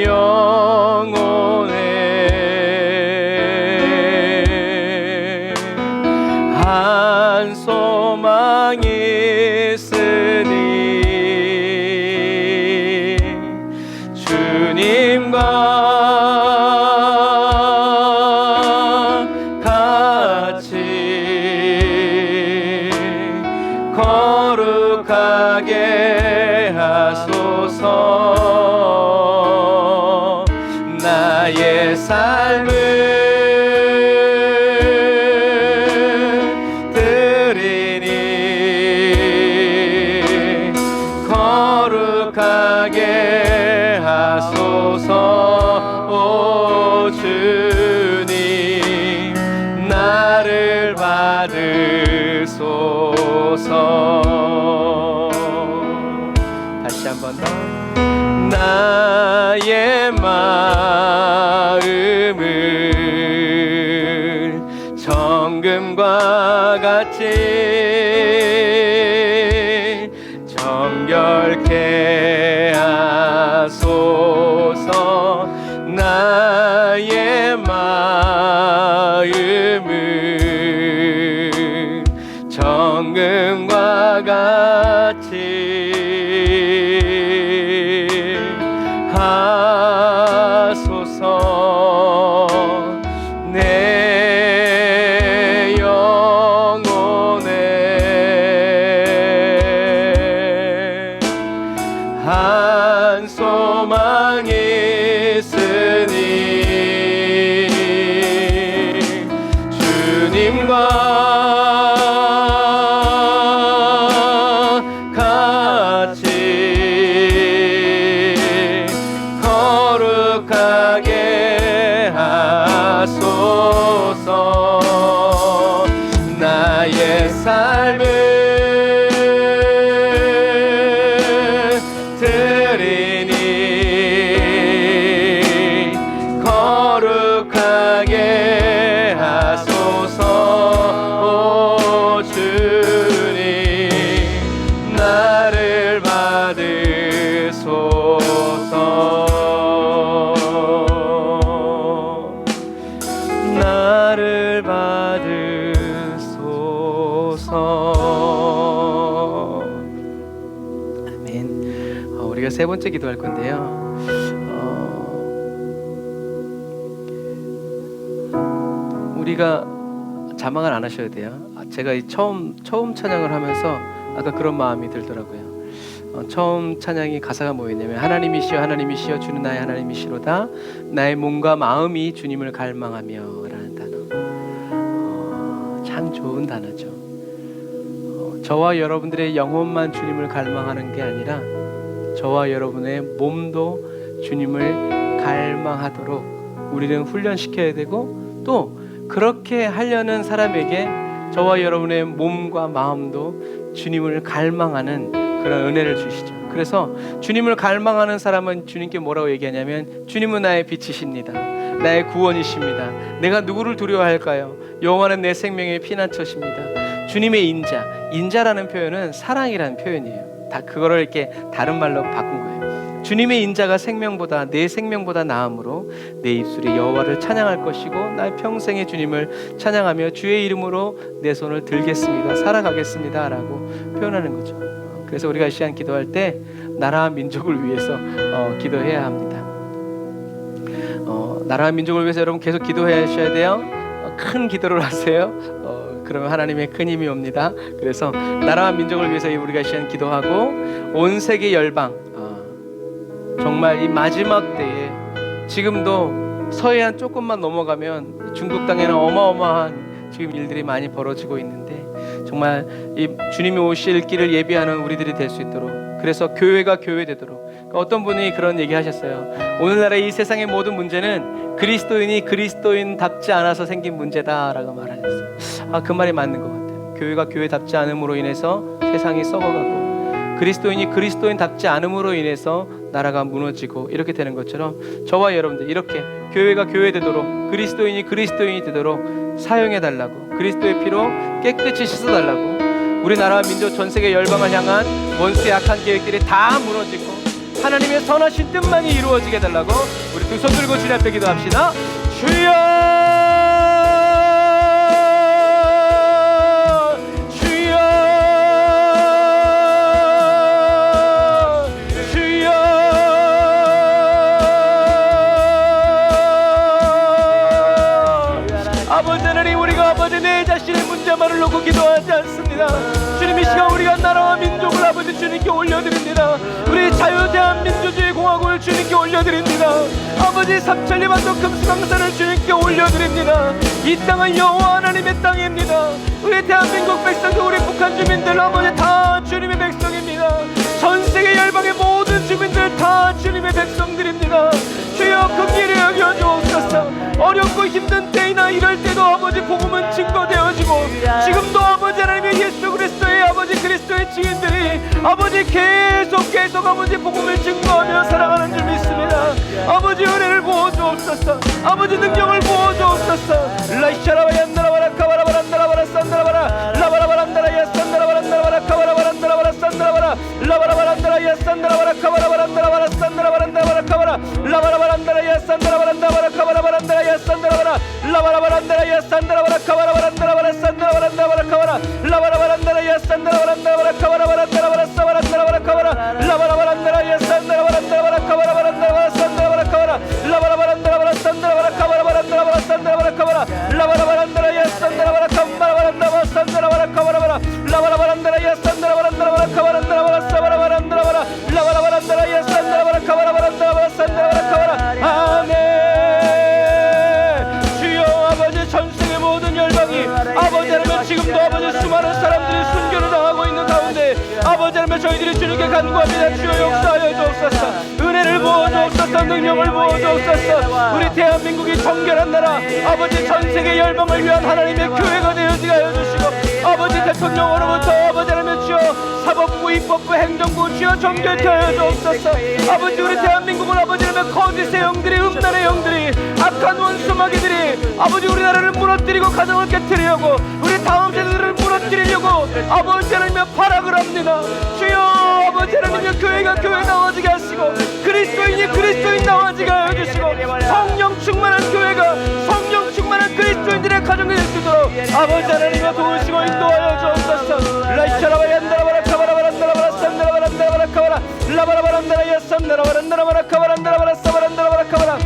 영혼에 한 소망이 있으니 주님과 거룩하게 하소서. 나의 삶을 드리니 거룩하게 하소서. 오 주님, 나를 받으소서. 다시 한 번 더. 나의 마음을 정금과 같이 정결케 하소서. 나의 마음을 정금과 같이 하소서. 내 영혼에 한 소망이 있으니 주님과 거룩하게 하소서. 나의 삶을 드리니 거룩하게 하소서. 받으소서. 아멘. 우리가 세 번째 기도할 건데요. 우리가 자망을 안 하셔야 돼요. 제가 처음 찬양을 하면서 아까 그런 마음이 들더라고요. 처음 찬양이 가사가 뭐였냐면 하나님이시여 하나님이시여 주는 나의 하나님이시로다 나의 몸과 마음이 주님을 갈망하며 라는 단어. 참 좋은 단어죠. 저와 여러분들의 영혼만 주님을 갈망하는 게 아니라 저와 여러분의 몸도 주님을 갈망하도록 우리는 훈련시켜야 되고, 또 그렇게 하려는 사람에게 저와 여러분의 몸과 마음도 주님을 갈망하는 그런 은혜를 주시죠. 그래서 주님을 갈망하는 사람은 주님께 뭐라고 얘기하냐면 주님은 나의 빛이십니다. 나의 구원이십니다. 내가 누구를 두려워할까요? 여호와는 내 생명의 피난처십니다. 주님의 인자라는 표현은 사랑이라는 표현이에요. 다 그거를 이렇게 다른 말로 바꾼 거예요. 주님의 인자가 생명보다 내 생명보다 나음으로 내 입술이 여호와를 찬양할 것이고 나의 평생에 주님을 찬양하며 주의 이름으로 내 손을 들겠습니다. 살아가겠습니다 라고 표현하는 거죠. 그래서 우리가 이 시간 기도할 때 나라와 민족을 위해서 기도해야 합니다. 나라와 민족을 위해서 여러분 계속 기도하셔야 돼요. 큰 기도를 하세요. 그러면 하나님의 큰 힘이 옵니다. 그래서 나라와 민족을 위해서 우리가 이 시간 기도하고, 온 세계 열방, 정말 이 마지막 때에 지금도 서해안 조금만 넘어가면 중국 땅에는 어마어마한 지금 일들이 많이 벌어지고 있는데, 정말 이 주님이 오실 길을 예비하는 우리들이 될 수 있도록, 그래서 교회가 교회되도록. 어떤 분이 그런 얘기 하셨어요. 오늘날의 이 세상의 모든 문제는 그리스도인이 그리스도인답지 않아서 생긴 문제다라고 말하셨어요. 그 말이 맞는 것 같아요. 교회가 교회답지 않음으로 인해서 세상이 썩어가고, 그리스도인이 그리스도인답지 않음으로 인해서 나라가 무너지고 이렇게 되는 것처럼 저와 여러분들 이렇게 교회가 교회되도록, 그리스도인이 그리스도인이 되도록 사용해달라고, 그리스도의 피로 깨끗이 씻어달라고, 우리나라와 민족 전 세계 열방을 향한 원수의 악한 계획들이 다 무너지고 하나님의 선하신 뜻만이 이루어지게 해달라고 우리 두 손 들고 주님 앞에 기도합시다. 주여 주여 주여 아버지 하나님, 우리가 아버지 내 자신의 문제만을 놓고 기도하지 않습니다. 주님, 이 시간 우리가 나라와 민족을 아버지 주님께 올려드립니다. 우리 자유대한 민주주의 공화국을 주님께 올려드립니다. 아버지 삼천리반도 금수강산을 주님께 올려드립니다. 이 땅은 여호와 하나님의 땅입니다. 우리 대한민국 백성들, 우리 북한 주민들 아버지 다 주님의 백성입니다. 전 세계 열방의 모든 주민들 다 주님의 백성들입니다. 주여 긍휼히 여겨 주옵소서. 어렵고 힘든 때이나 이럴 때도 아버지 복음은 증거되어지고, 지금도 아버지 하나님의 예수 그리스도의 아버지 그리스도의 증인들이 아버지 계속 아버지 복음을 증거하며 살아가는 줄 믿습니다. 아버지 은혜를 부어 주옵소서. 아버지 능력을 부어 주옵소서. 라이샤라바야 나라바라 카바라바라 나라바라 산나라바라 라바라바라 나라야 산나라바라 나라바라 카바라바라 나라바라 산나라바라 라바라바라 나라야 산나라바라 카바라바라 나라바라 산나라바라 나라바라 카바라 라바라바라 나라야 산나라바라 나라바라 카바라바라 나라야 산나라바라 라바라바라 나라야 산나라바라 카바라바라 나라바라 산나라바라 나라바라 카바라 라바라바라 나라야 산나라바라 나라바라 카바라바라 나라바라 사바라 나라바라 카바라 라바라바라 나라야 산나라바라 나라바라 카바라바라 나라바라 산나라바라 카바라 라바라바라 나라바라 산나라바라 카바라바라 나라바라 산나라바라 카바라 라바라바라 나라야 산나라바라 카바라바라 나라바라 산나라바라 카바라바라 라바라바라 나라야 산나라바라 나라바라 카바라 나라바라 사바라바라 나라바라 라바라바라 나라야 산나라바라 카바라바라 나라바라 산나라바라 카바라. 아멘. 전세계 모든 열방이 아버지 하나님, 지금도 아버지 수많은 사람들이 순교를 당하고 있는 가운데 아버지 하나님, 저희들이 주님께 간구합니다. 주여 역사하여 주옵소서. 은혜를 부어 주옵소서. 능력을 부어 주옵소서. 우리 대한민국이 정결한 나라, 아버지 전세계 열방을 위한 하나님의 교회가 되어지게 하여 주시고, 아버지 대통령으로부터 아버지 하나님 주여 사법부, 입법부, 행정부 주여 정결케 하여 주옵소서. 아버지 우리 대한민국을 아버지 하나님 거짓의 영들이, 음란의 영들이, 악한 원수 마귀들이 아버지 우리나라를 무너뜨리고 가정을 깨뜨리려고, 우리 다음 세대들을 무너뜨리려고 아버지 하나님의 발악을 합니다. 주여 아버지 하나님의 교회가 교회 나와지게 하시고, 그리스도인이 그리스도인 나와지게 하여 주시고, 성령 충만한 교회가, 성령 충만한 그리스도인들의 가정이 될 수 있도록 아버지 하나님과 도우시고 인도하여 주옵소서. 라이샤라바얀다라바라카바라바란다라바라산다라바란다라바라카바라 라바라바란다라 야산다라바란다라바라카바란다라바라사바란다라바라카바라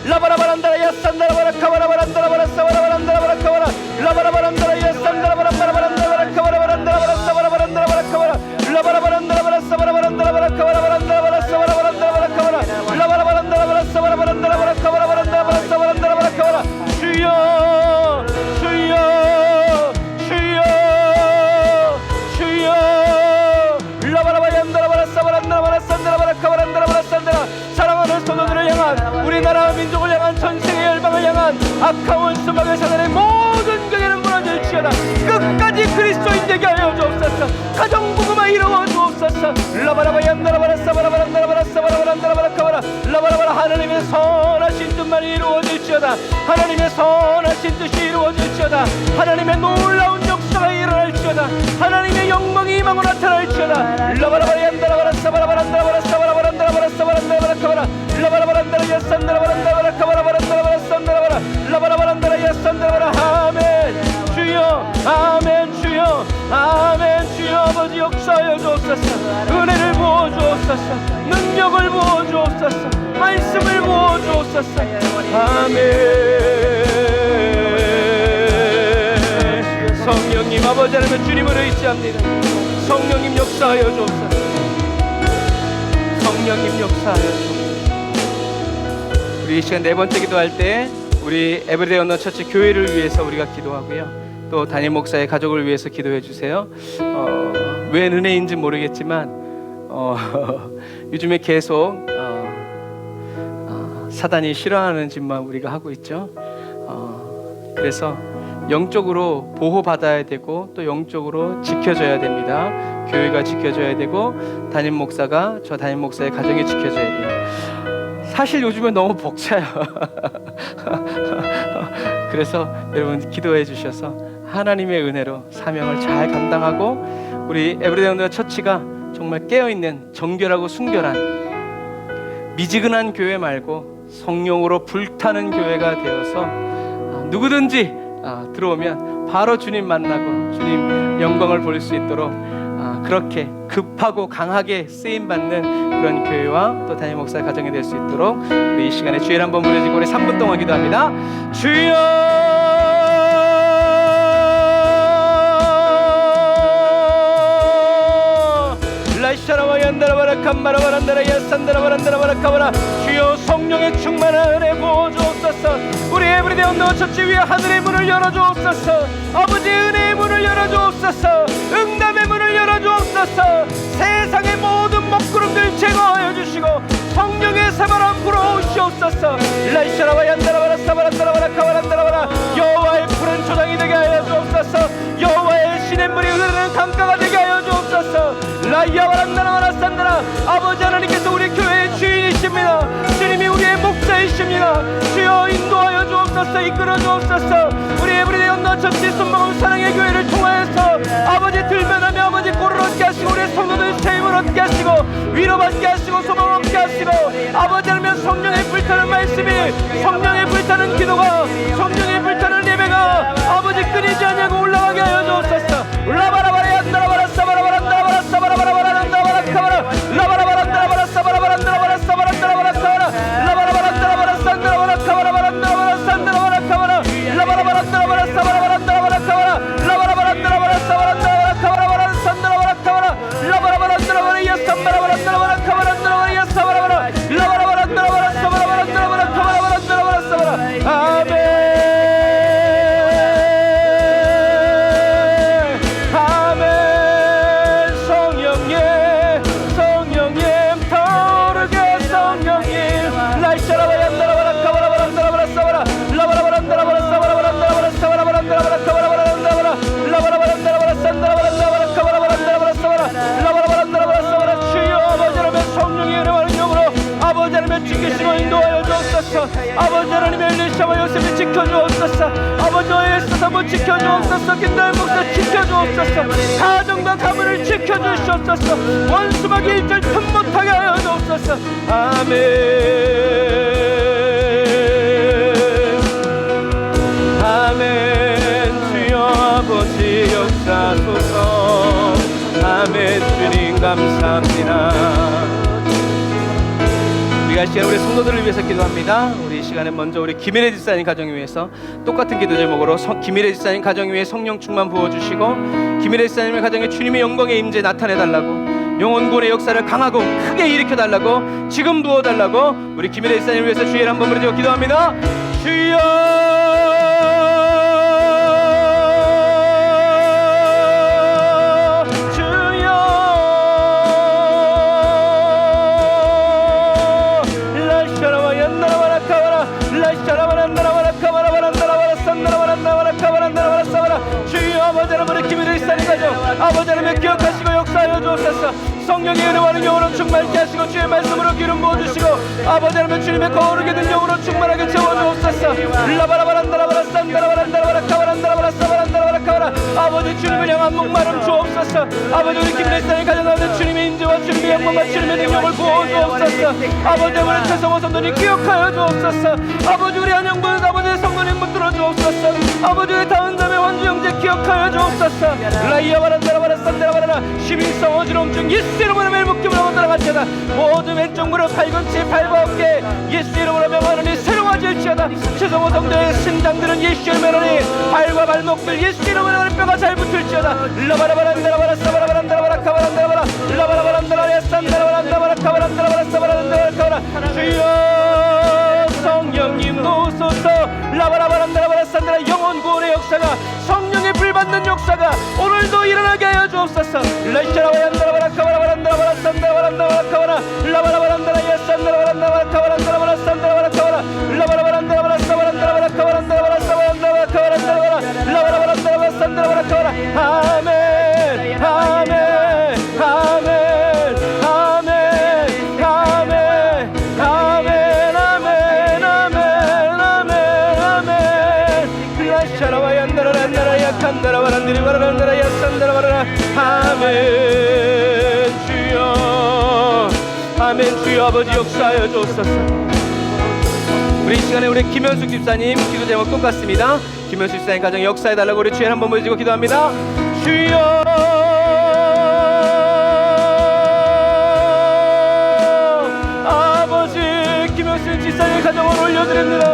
라바라바란다라 야산다라바라카바라바란다라바라사바라바란다라바라카바라 라바라바란다라 야산다라바란다라바란다라바라카바라바란다라바라사바라바란다라바라카바라 라바라바란다라바라사바라바란다라바라사바라바란다라바라카바라 라바라바란다라바라사바라바란다라바라사바란다라바라카바라 주여 주여 주여 주여 라바라바란다라바라사바란다라바라산다라바라카바란다라바라산다라 사랑하는 성도들을 향한 우리나라 민족을 향한 전세계 열방을 향한 악한 수막의 사단의 모든 궤계는 무너질지어다. 끝까지 그리스도인 되게 하여 주옵소서. 가정부금을 이루어 주옵소서. 라바라바얀다라바라사바라바란다라바라사바라바란다라바라카바라 라바라바라 하나님의 선하신 뜻만 이루어질지어다. 하나님의 선하신 뜻이 이루어질지어다. 하나님의 놀라운 역사가 일어날지어다. 하나님의 영광이 임하고 나타날지어다. 라바라바란다라바라사바라바란다라바라사바라바란다라바라사바란다라바라카바라 라바라바란다라 야산다라바란다라바라카바라바란다라바라산다라바라 라바라바란다라 야산다라바라 아멘 주여 아멘 주여 아멘 주여 아버지 역사하여 주옵소서. 은혜를 부어 주옵소서. 능력을 부어 주옵소서. 말씀을 부어 주옵소서. 아멘. 성령님 아버지 하나님 주님을 의지합니다. 성령님 역사하여 주옵소서. 성령님 역사하여 주옵소서. 우리 이 시간 네 번째 기도할 때 우리 에브리데이 언더 처치 교회를 위해서 우리가 기도하고요. 또 담임 목사의 가족을 위해서 기도해 주세요. 왜 은혜인지 모르겠지만 요즘에 계속 사단이 싫어하는 짓만 우리가 하고 있죠. 그래서 영적으로 보호받아야 되고 또 영적으로 지켜줘야 됩니다. 교회가 지켜줘야 되고 담임 목사가 저 담임 목사의 가정이 지켜줘야 돼요. 사실 요즘에 너무 벅차요. 그래서 여러분 기도해 주셔서 하나님의 은혜로 사명을 잘 감당하고 우리 에브리데이 언더 처치가 정말 깨어있는 정결하고 순결한 미지근한 교회 말고 성령으로 불타는 교회가 되어서 누구든지 들어오면 바로 주님 만나고 주님 영광을 볼 수 있도록 그렇게 급하고 강하게 쓰임받는 그런 교회와 또 담임 목사의 가정이 될 수 있도록 우리 이 시간에 주의를 한번 부르짖고 우리 3분 동안 기도합니다. 주여 주여 성령의 충만한 은혜 부어주옵소서. 우리 에브리데이 언더 처치 위에 하늘의 문을 열어주옵소서. 아버지 은혜의 문을 열어주옵소서. 응답의 문을 열어주옵소서. 세상의 모든 먹구름들 제거하여 주시고 성령의 새바람 불어오시옵소서. 여호와의 푸른 초장이 되게 하여 주옵소서. 여호와의 시냇물이 흐르는 강가가 되게 하여 주옵소서. 아버지 하나님께서 우리 교회의 주인이십니다. 주님이 우리의 목자이십니다. 주여 인도하여 주옵소서. 이끌어 주옵소서. 우리 에브리데이 언더 처치 손방울 사랑의 교회를 통하여서 아버지 들면하며 아버지 꼴을 얻게 하시고 우리 성도들 세임을 얻게 하시고 위로받게 하시고 소망을 얻게 하시고 아버지 하나님 성령의 불타는 말씀이 성령의 불타는 기도가 성령의 불타는 예배가 아버지 끊이지 않냐고 올라가게 하여 주옵소서. 아버지 하나님의 엘리샤와 요셉을 지켜주옵소서. 아버지 에스더 한번 지켜주옵소서. 김다현 목사 지켜주옵소서. 가정과 가문을 지켜주시옵소서. 원수막이 일절 틈 못하게 하여 주옵소서. 아멘. 하소서. 아멘. 주님 감사합니다. 우리가 시간 우리 성도들을 위해서 기도합니다. 우리 시간에 먼저 우리 김일혜 집사님 가정을 위해서 똑같은 기도 제목으로 김일혜 집사님 가정 위에 성령 충만 부어주시고, 김일혜 집사님의 가정에 주님의 영광의 임재 나타내달라고, 영혼구원의 역사를 강하고 크게 일으켜달라고, 지금 부어달라고 우리 김일혜 집사님을 위해서 주의 한번 부르짖고 기도합니다. 주여, 아버지 하나님 기억하시고 역사하여 주옵소서. 성령의 은혜와는 영으로 충만케 하시고 주의 말씀으로 기름 부어주시고, 아버지 하나님 주님의 거룩의 능력으로 충만하게 채워주옵소서. 아버지 주님을 향한 목마름 주옵소서. 아버지 우리 김일사님 가정 가운데 주님의 인재와 주님의 영광과 주님의 능력을 부어주옵소서. 아버지 우리 최성호 성도님 기억하여 주옵소서. 아버지 우리 한영분 아버지 성도님 붙들어 주옵소서. 아버지 우리 다은자매 원주 형제 기억하여 주옵소서. 라이아바란다라바라산다라바라라 시민성 어지러움증 예수 이름으로 매일 묶임을 하고 따라갈지어다. 모든 왼쪽 무릎 팔꿈치 팔과 어깨 예수 이름으로 명하노니 새로워질지어다. 최성호 성도의 심장들은 예수 이름으로니 발과 발목들 예수 이름으로 뼈가 잘 붙을지어다. 라바라바란다라바라사바라바란다라바라카바란다라바라 라바라바란다라바라산다라바란다라바라카바란다라바라사바란다라바라. 주여 성령님 오소서. 라바라바란다라바라산다라 영혼 구원의 역사가, 성령의 불받는 역사가 오늘도 일어나게 하여 주옵소서. 라이샤라바란다라바라카바라바란다라바라산다라바란다라바라카바라 라바라바란다라야산다라바란다라바라카바란다라바라산다라바라카바라 라바라바란다라바라사바란다라바라카바란다라바라카바란다라바라 라바라바란다라바라산다라바라카바라. 아멘 아멘 아멘 아멘 아멘 아멘 아멘 아멘 아멘 아멘. 라샤라와얀다라란다라야칸다라바란다라바란다라야산다라바라. 아멘. 주여 아멘. 주여 아버지 역사하여 주옵소서. 우리 이 시간에 우리 김현숙 집사님 기도 제목 똑같습니다. 김현숙 집사님 가정 역사해달라고 우리 주에 한번 모시고 기도합니다. 주여 아버지 김현숙 집사님 가정을 올려드립니다.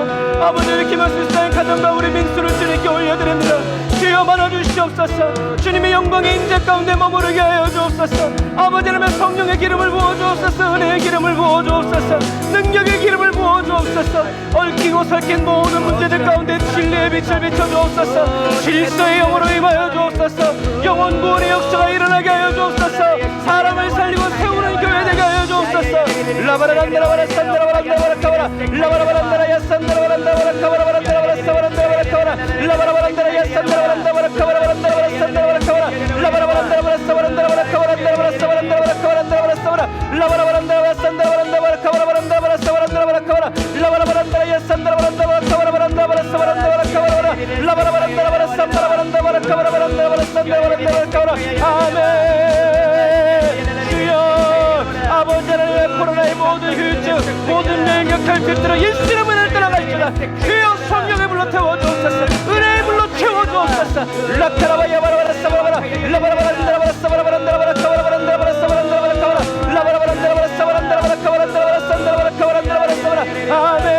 아버지 우리 김현숙 집사님 가정과 우리 민수를 주님께 올려드립니다. 주여 만나주시옵소서. 주님의 영광의 인재 가운데 머무르게 하여 주옵소서. 아버지 하나님의 성령의 기름을 부어주옵소서. 은혜의 기름을 부어주옵소서. 능력의 기름을 부어주옵소서. 얽히고 설킨 모든 문제들 가운데 진리의 빛을 비춰주옵소서. 질서의 영으로 임하여 주옵소서. 영혼 구원의 역사가 일어나게 하여 주옵소서. 사람을 살리고 세우는 교회 되게 하여 주옵소서. 라바라란다라바라산다라바란다라바라카바라 라바라바란다라야산다라바란다라바라카바라바란다라바라사바란다라바라카바라 라바라바란다라야산다라바란다라바라카바라바란다라바라산다라바라카바라 라바라바란다라바라사바란다라바라사바란다라바라카바란다라바라사바란다라바라카바라 라바라바란다라야산다라바란다라바라카바란다라바라사바란다라바라카바라 라바라바란다라야산다라바란다라바라사바란다라바라카바라 라바라바란다라바라산다라바란다라바라카바란다라바라산다라바란다라바라카바라. 아멘. 주여 아버지 하나님의 코로나의 모든 휴증 모든 영역 결핍들을 예수 이름으로 떠나갈지어다. 주여 성령의 불로 태워주옵소서. 은혜의 불로 채워주옵소서. 라카라바야바라바라사바라바라 라바라바란다라바라사바라바란다라바라카바라바란다라바라사바란다라바라카바라 라바라바란다라바라사바란다라바라카바란다라바라사바라. 아멘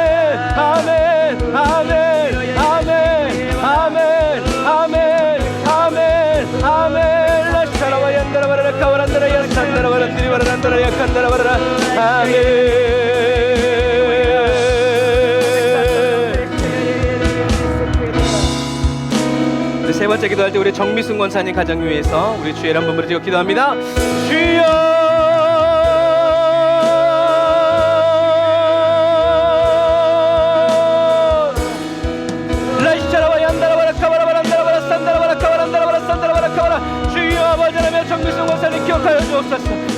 아멘 아멘 아멘 아멘 아멘 아멘 아멘. 라샤라바얀다라바라카바란다라야산다라바란다라바란다라야칸다라바라. 아멘. 세 번째 기도할 때 우리 정미순 권사님 가정 위해서 우리 주의 한번 부르짖고 기도합니다. 주여 주여 아버지 하나님의 정미순 권사님 기억하여 주옵소서.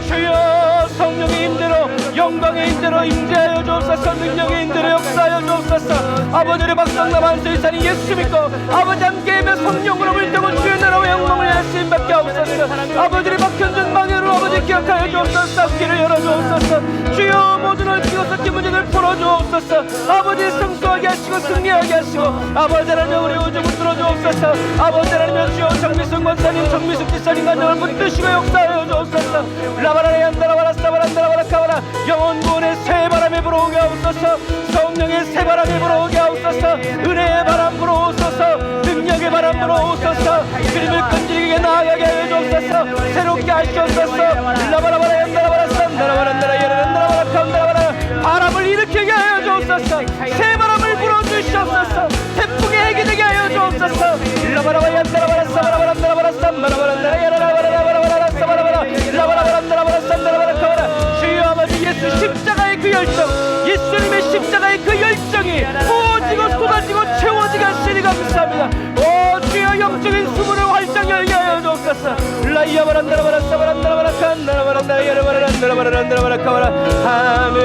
주여 성령의 임재로 영광의 임재로 임재하여 주옵소서. 능력의 임재로 역사하여 주옵소서. 아버지 우리 박성남 한수이사님 예수 믿고 아버지 함께하며 성령으로 물들고 주의 나라와 영광을 하신 밖에 없소서. 아버지 우리 박현준 방해로 아버지 기억하여 주옵소서. 길을 열어 주옵소서. 주여 모든 얽히고 섞인 문제들 풀어 주옵소서. 아버지 성소 승리하게 하시고 승리하게 하시고 아버지 하나님 우리 오줌을 뚫어주옵소서. 아버지 하나님 주여 정미숙 권사님 정미숙 지사님 간장을 붙드시고 역사하여 주옵소서. 라바라리 안다라바라 사바란다라바라 카바라 영혼 구원의 새바람이 불어오게 하옵소서. 성령의 새바람이 불어오게 하옵소서. 은혜의 바람 불어오소서. 능력의 바람 불어오소서. 주님을 끈질기게 나아가게 하여 주옵소서. 새롭게 하시옵소서. 라바라바라 안다라바라 산다라바란다라 예라란다라바라 칸다라바라 바람을 일으키게 하여 주옵소서. 새바람을 불어주시옵소서. 태풍의 핵이 되게 하여 주옵소서. 라바라바라 안다라바라 사바라바란다라바라 산바라바란다라 예라라바라바라바라 사바라바라 라바라바란다라바라 산다라바라 카바라 주여 아버지 예수 십자가의 그 열정 예수님의 십자가의 그 열정이 부어지고 쏟아지고 채워지게 하시니 감사합니다. 오 주여 영적인 수문을 활짝 열게 하여 주옵소서. 라이야바란다라바라 사바란다라바라 칸다라바란다라 예라바란다라바란다라바라 카바라 아멘.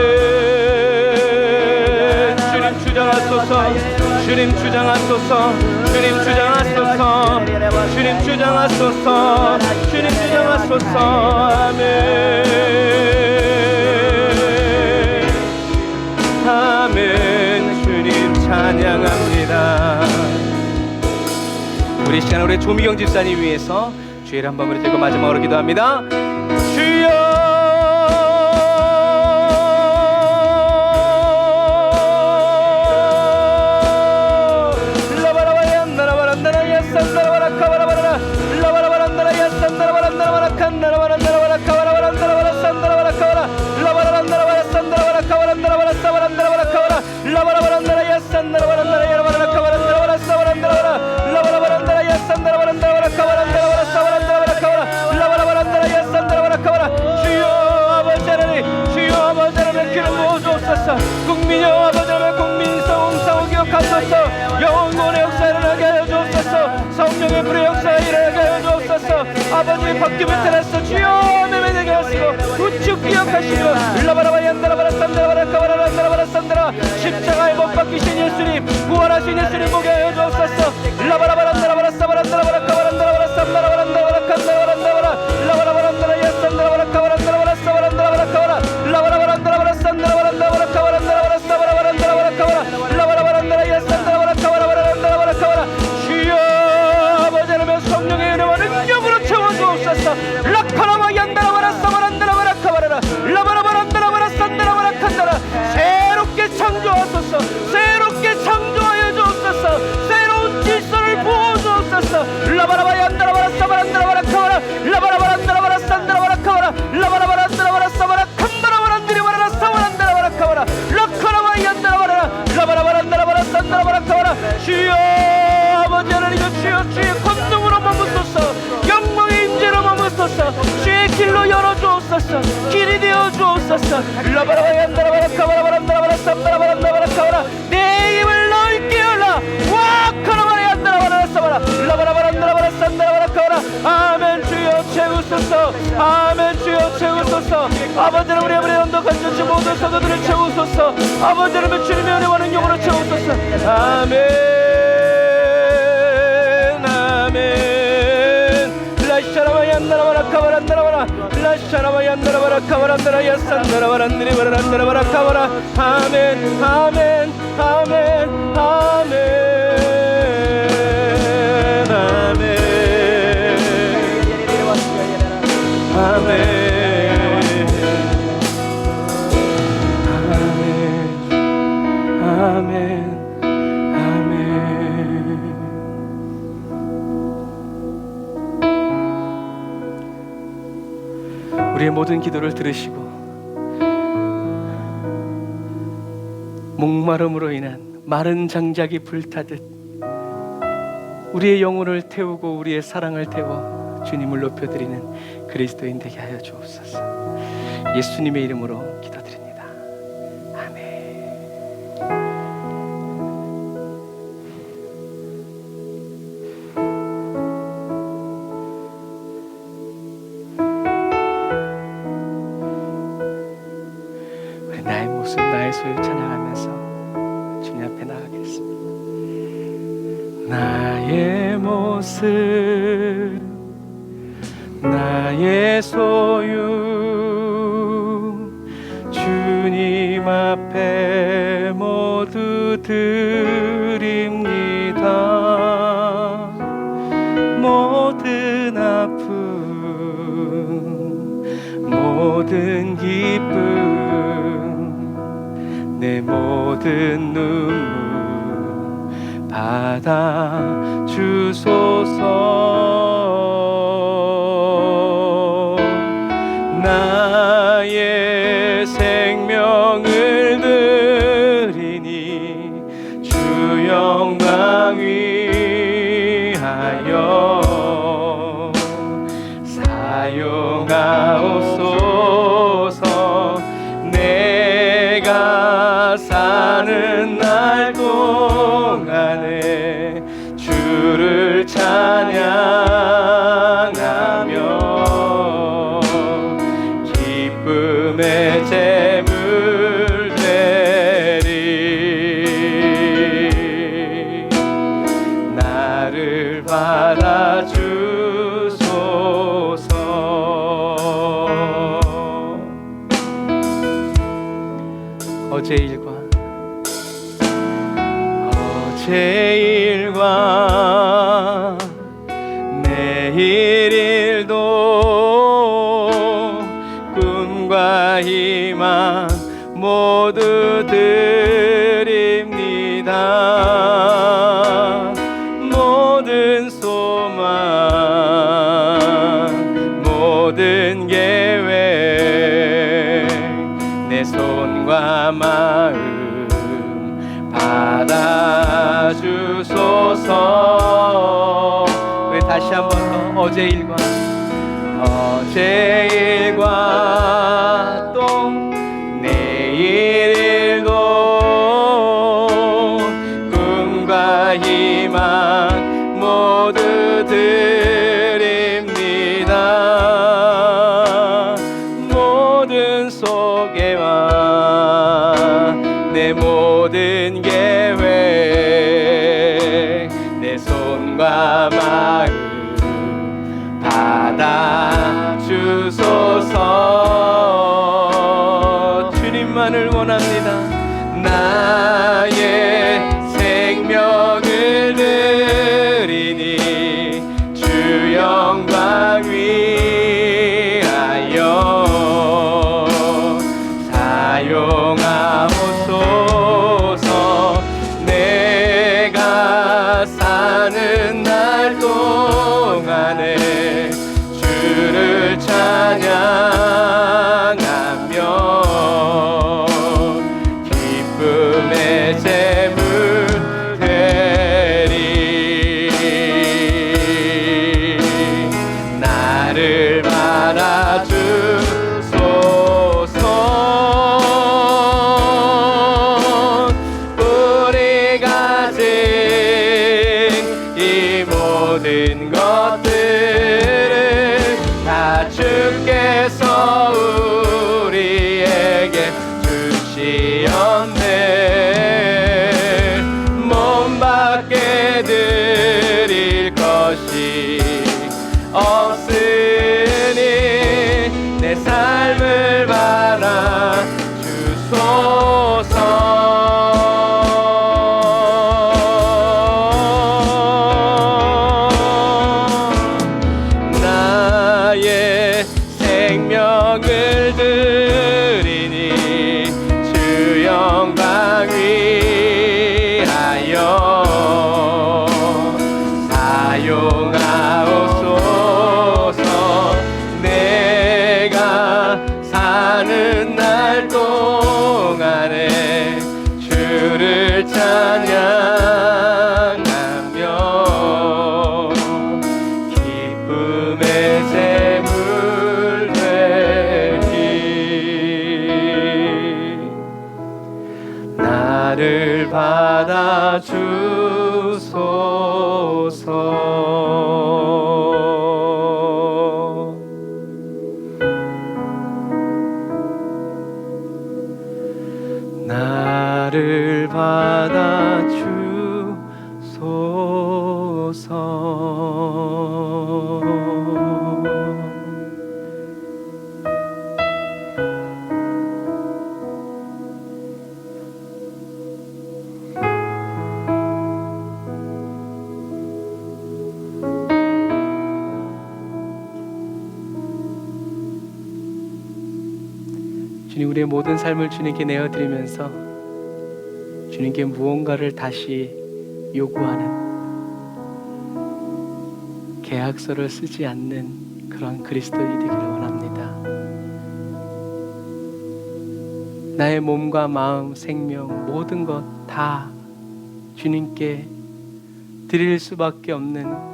주님 주장하소서. 주님 주장하소서. 주님 주장하소서. 주님 주장하소서. 주님 주장하소서. 아멘. 아멘. 주님 찬양합니다. 우리 시간 우리 조미경 집사님 위해서 주일 한 번으로 들고 마지막으로 기도합니다. 주여 국민여 아버지 하나님 국민성 기억하소서. 영혼의 역사 일어나게 하여 주옵소서. 성령의 불의 역사 일어나게 하여 주옵소서. 아버지 바퀴 밑에서 주여 매매되게 하시고 우측 기억하시며 일라바라바야 안다라바라 산다라바라 카바라라 안다라바라 산다라 십자가에 못 박히신 예수님 부활하신 예수님 보게 하여 주옵소서. 일라바라바라 안다라바라 사바란다라바라 카바란다라바라 산다라바라 안다라바라 칸다라바라 안다라바라 일라바라바라 안다라 예산다라바라 카바란다라바라 사바란다라바라 카바라 일라바라바라 안다라바라 산다라바라 안다라바라 카바란다라바라 사바라바란다라바라 카바라 일라바라바라 안다라 예산다라바라 카바라바란다라바라 카바라 주여 아버지 하나님 성령의 은혜와 능력으로 채워주옵소서. 라카라바 얀다라바라 사바란다라바라 카바라라 라바라바란다라바라 산다라바라 칸다라 새롭게 창조하소서. 새롭게 창조하여 주옵소서. 새로운 질서를 부어주옵소서. 라바라바 얀다라바라 사바란다라바라 카바라 라바라바란다라바라 산다라바라 카바라 라바라바란다라바라 사바라 칸바라바란다라바라 사바란다라바라 카바라 라카라바 얀다라바라 라바라바란다라바라 산다라바라 카바라 주여 아버지 하나님의 주여 주의 권능으로 머무소서. 영광의 임재로 머무소서. 주의 길로 열어주옵소서. 길이 되어주옵소서. 라바라바 얀다라바라 카바라바란다라바라 산다라바란다라바라 카바라 내 입을 넓게 열라 와 카라바라 얀다라바라 사바라 라바라바란다라바라 산다라바라 카바라 아멘. 주여 채우소서. 아멘. 주여 채우소서. 아버지 하나님 우리 아버지 언덕한 전체 모든 성도들을 채우소서. 아버지 하나님 주님의 은혜와 능력으로 채우소서. 아멘. 라샤라바얀다라바라 카바란다라바라 라샤라바얀다라바라 카바란다라 야산다라바란드리바란다라바라 카바라 아멘. 아멘. 아멘. 아멘. 아멘. 아멘. 우리의 모든 기도를 들으시고 목마름으로 인한 마른 장작이 불타듯 우리의 영혼을 태우고 우리의 사랑을 태워 주님을 높여드리는 그리스도인 되게 하여 주옵소서. 예수님의 이름으로 기도드립니다. 아멘. 나의 모습 나의 소유 찬양하면서 주님 앞에 나가겠습니다. 나의 모습 나의 소유 주님 앞에 모두 드립니다. 모든 아픔 모든 기쁨 내 모든 눈물 받아 주소서. 나의 생명을 드리니 주 영광 위하여 사용하옵소서. 내가 사는 날 동안에 주를 찬양하며 기쁨의 제물 되리. 나를 받아 주소서. 어제 일과 내일 일도 꿈과 희망 모두 드립니다. 모든 소망 모든 계획 내 손과 마음 받아 주소서. 우리 다시 한 번 더 어제 일과 또 내일 일도 꿈과 희망 모두 드립니다. 모든 소개와 내 모든 계획 내 손과 마음 받아 주소서. 주님만을 원합니다. 나의 생명을 드리니 주 영광 위하여 사용하옵소서. 내가 사는 날 동안에 주를 찬양하며 기쁨의 제물 되리. 나를 받아 주소서. 우리 가진 이 모든 것들을 다 주께서 우리에게 주시었네. 몸 밖에 드릴 것이 없으니 내 삶을 바라 주소서. 나의 생명을 드리니 주 영광 위하여 사용하옵소서. 내가 사는 날 동안에 주를 찬양하며 기쁨의 제물 되리. 나를 받아 주소서. 나를 받아 주소서. 주님, 우리의 모든 삶을 주님께 내어드리면서 주님께 무언가를 다시 요구하는, 계약서를 쓰지 않는 그런 그리스도인이 되기를 원합니다. 나의 몸과 마음, 생명, 모든 것 다 주님께 드릴 수밖에 없는,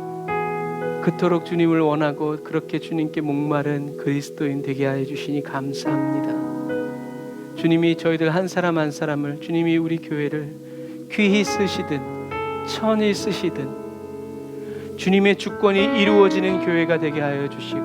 그토록 주님을 원하고 그렇게 주님께 목마른 그리스도인 되게 하여 주시니 감사합니다. 주님이 저희들 한 사람 한 사람을, 주님이 우리 교회를 귀히 쓰시든 천히 쓰시든 주님의 주권이 이루어지는 교회가 되게 하여 주시고,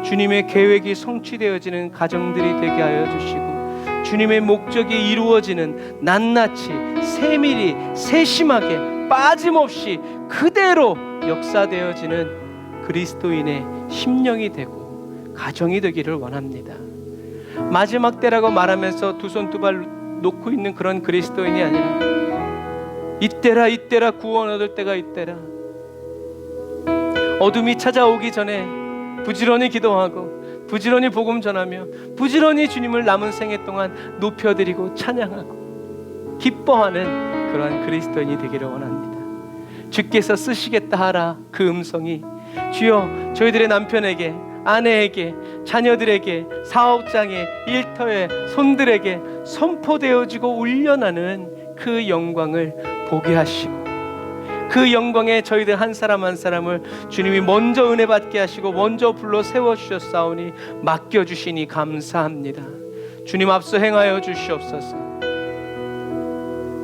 주님의 계획이 성취되어지는 가정들이 되게 하여 주시고, 주님의 목적이 이루어지는, 낱낱이 세밀히 세심하게 빠짐없이 그대로 역사되어지는 그리스도인의 심령이 되고 가정이 되기를 원합니다. 마지막 때라고 말하면서 두 손 두 발 놓고 있는 그런 그리스도인이 아니라, 이때라 이때라 구원 얻을 때가 이때라, 어둠이 찾아오기 전에 부지런히 기도하고 부지런히 복음 전하며 부지런히 주님을 남은 생애 동안 높여드리고 찬양하고 기뻐하는 그러한 그리스도인이 되기를 원합니다. 주께서 쓰시겠다 하라 그 음성이 주여 저희들의 남편에게, 아내에게, 자녀들에게, 사업장에, 일터에, 손들에게 선포되어지고 울려나는 그 영광을 보게 하시고, 그 영광에 저희들 한 사람 한 사람을 주님이 먼저 은혜 받게 하시고 먼저 불러 세워주셨사오니 맡겨주시니 감사합니다. 주님 앞서 행하여 주시옵소서.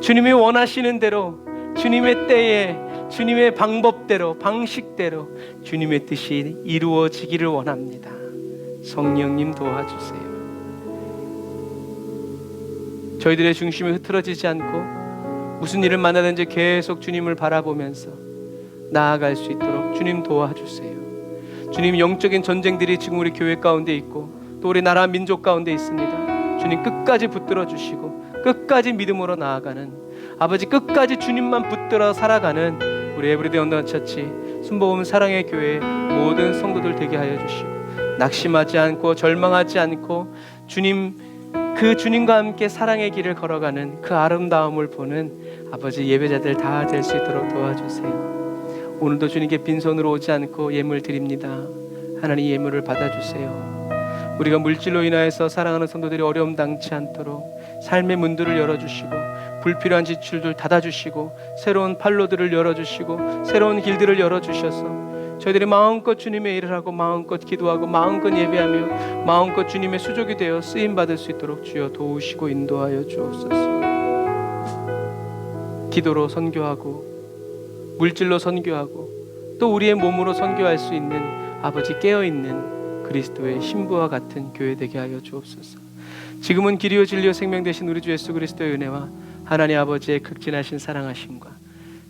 주님이 원하시는 대로, 주님의 때에, 주님의 방법대로, 방식대로 주님의 뜻이 이루어지기를 원합니다. 성령님 도와주세요. 저희들의 중심이 흐트러지지 않고 무슨 일을 만나든지 계속 주님을 바라보면서 나아갈 수 있도록 주님 도와주세요. 주님, 영적인 전쟁들이 지금 우리 교회 가운데 있고 또 우리 나라 민족 가운데 있습니다. 주님 끝까지 붙들어 주시고 끝까지 믿음으로 나아가는, 아버지 끝까지 주님만 붙들어 살아가는 우리 에브리데이 온더 처치 순복음 사랑의 교회 모든 성도들 되게 하여 주시고, 낙심하지 않고 절망하지 않고 그 주님과 함께 사랑의 길을 걸어가는 그 아름다움을 보는 아버지 예배자들 다 될 수 있도록 도와주세요. 오늘도 주님께 빈손으로 오지 않고 예물 드립니다. 하나님 예물을 받아주세요. 우리가 물질로 인하여서 사랑하는 성도들이 어려움 당치 않도록 삶의 문들을 열어주시고 불필요한 지출들 닫아주시고 새로운 판로들을 열어주시고 새로운 길들을 열어주셔서 저희들이 마음껏 주님의 일을 하고 마음껏 기도하고 마음껏 예배하며 마음껏 주님의 수족이 되어 쓰임받을 수 있도록 주여 도우시고 인도하여 주옵소서. 기도로 선교하고 물질로 선교하고 또 우리의 몸으로 선교할 수 있는 아버지 깨어있는 그리스도의 신부와 같은 교회 되게 하여 주옵소서. 지금은 길이요 진리요 생명 되신 우리 주 예수 그리스도의 은혜와 하나님 아버지의 극진하신 사랑하심과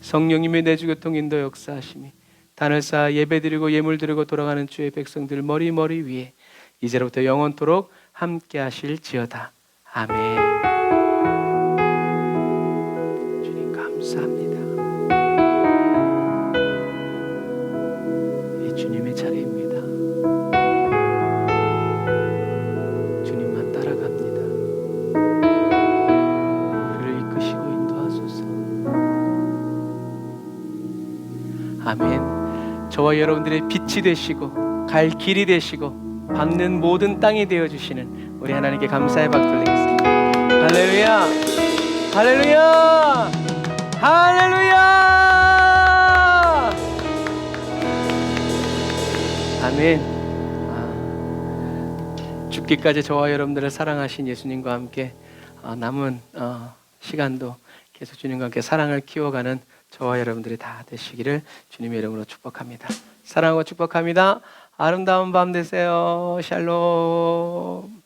성령님의 내주교통 인도 역사하심이 단을 쌓아 예배드리고 예물드리고 돌아가는 주의 백성들 머리 위에 이제로부터 영원토록 함께 하실지어다. 아멘. 주님 감사합니다. 이 주님의 차례입니다. 주님만 따라갑니다. 우리를 이끄시고 인도하소서. 아멘. 저와 여러분들의 빛이 되시고 갈 길이 되시고 밟는 모든 땅이 되어주시는 우리 하나님께 감사의 박수 드리겠습니다. 할렐루야, 할렐루야, 할렐루야. 아멘. 죽기까지 저와 여러분들을 사랑하신 예수님과 함께 남은 시간도 계속 주님과 함께 사랑을 키워가는 저와 여러분들이 다 되시기를 주님의 이름으로 축복합니다. 사랑하고 축복합니다. 아름다운 밤 되세요. 샬롬.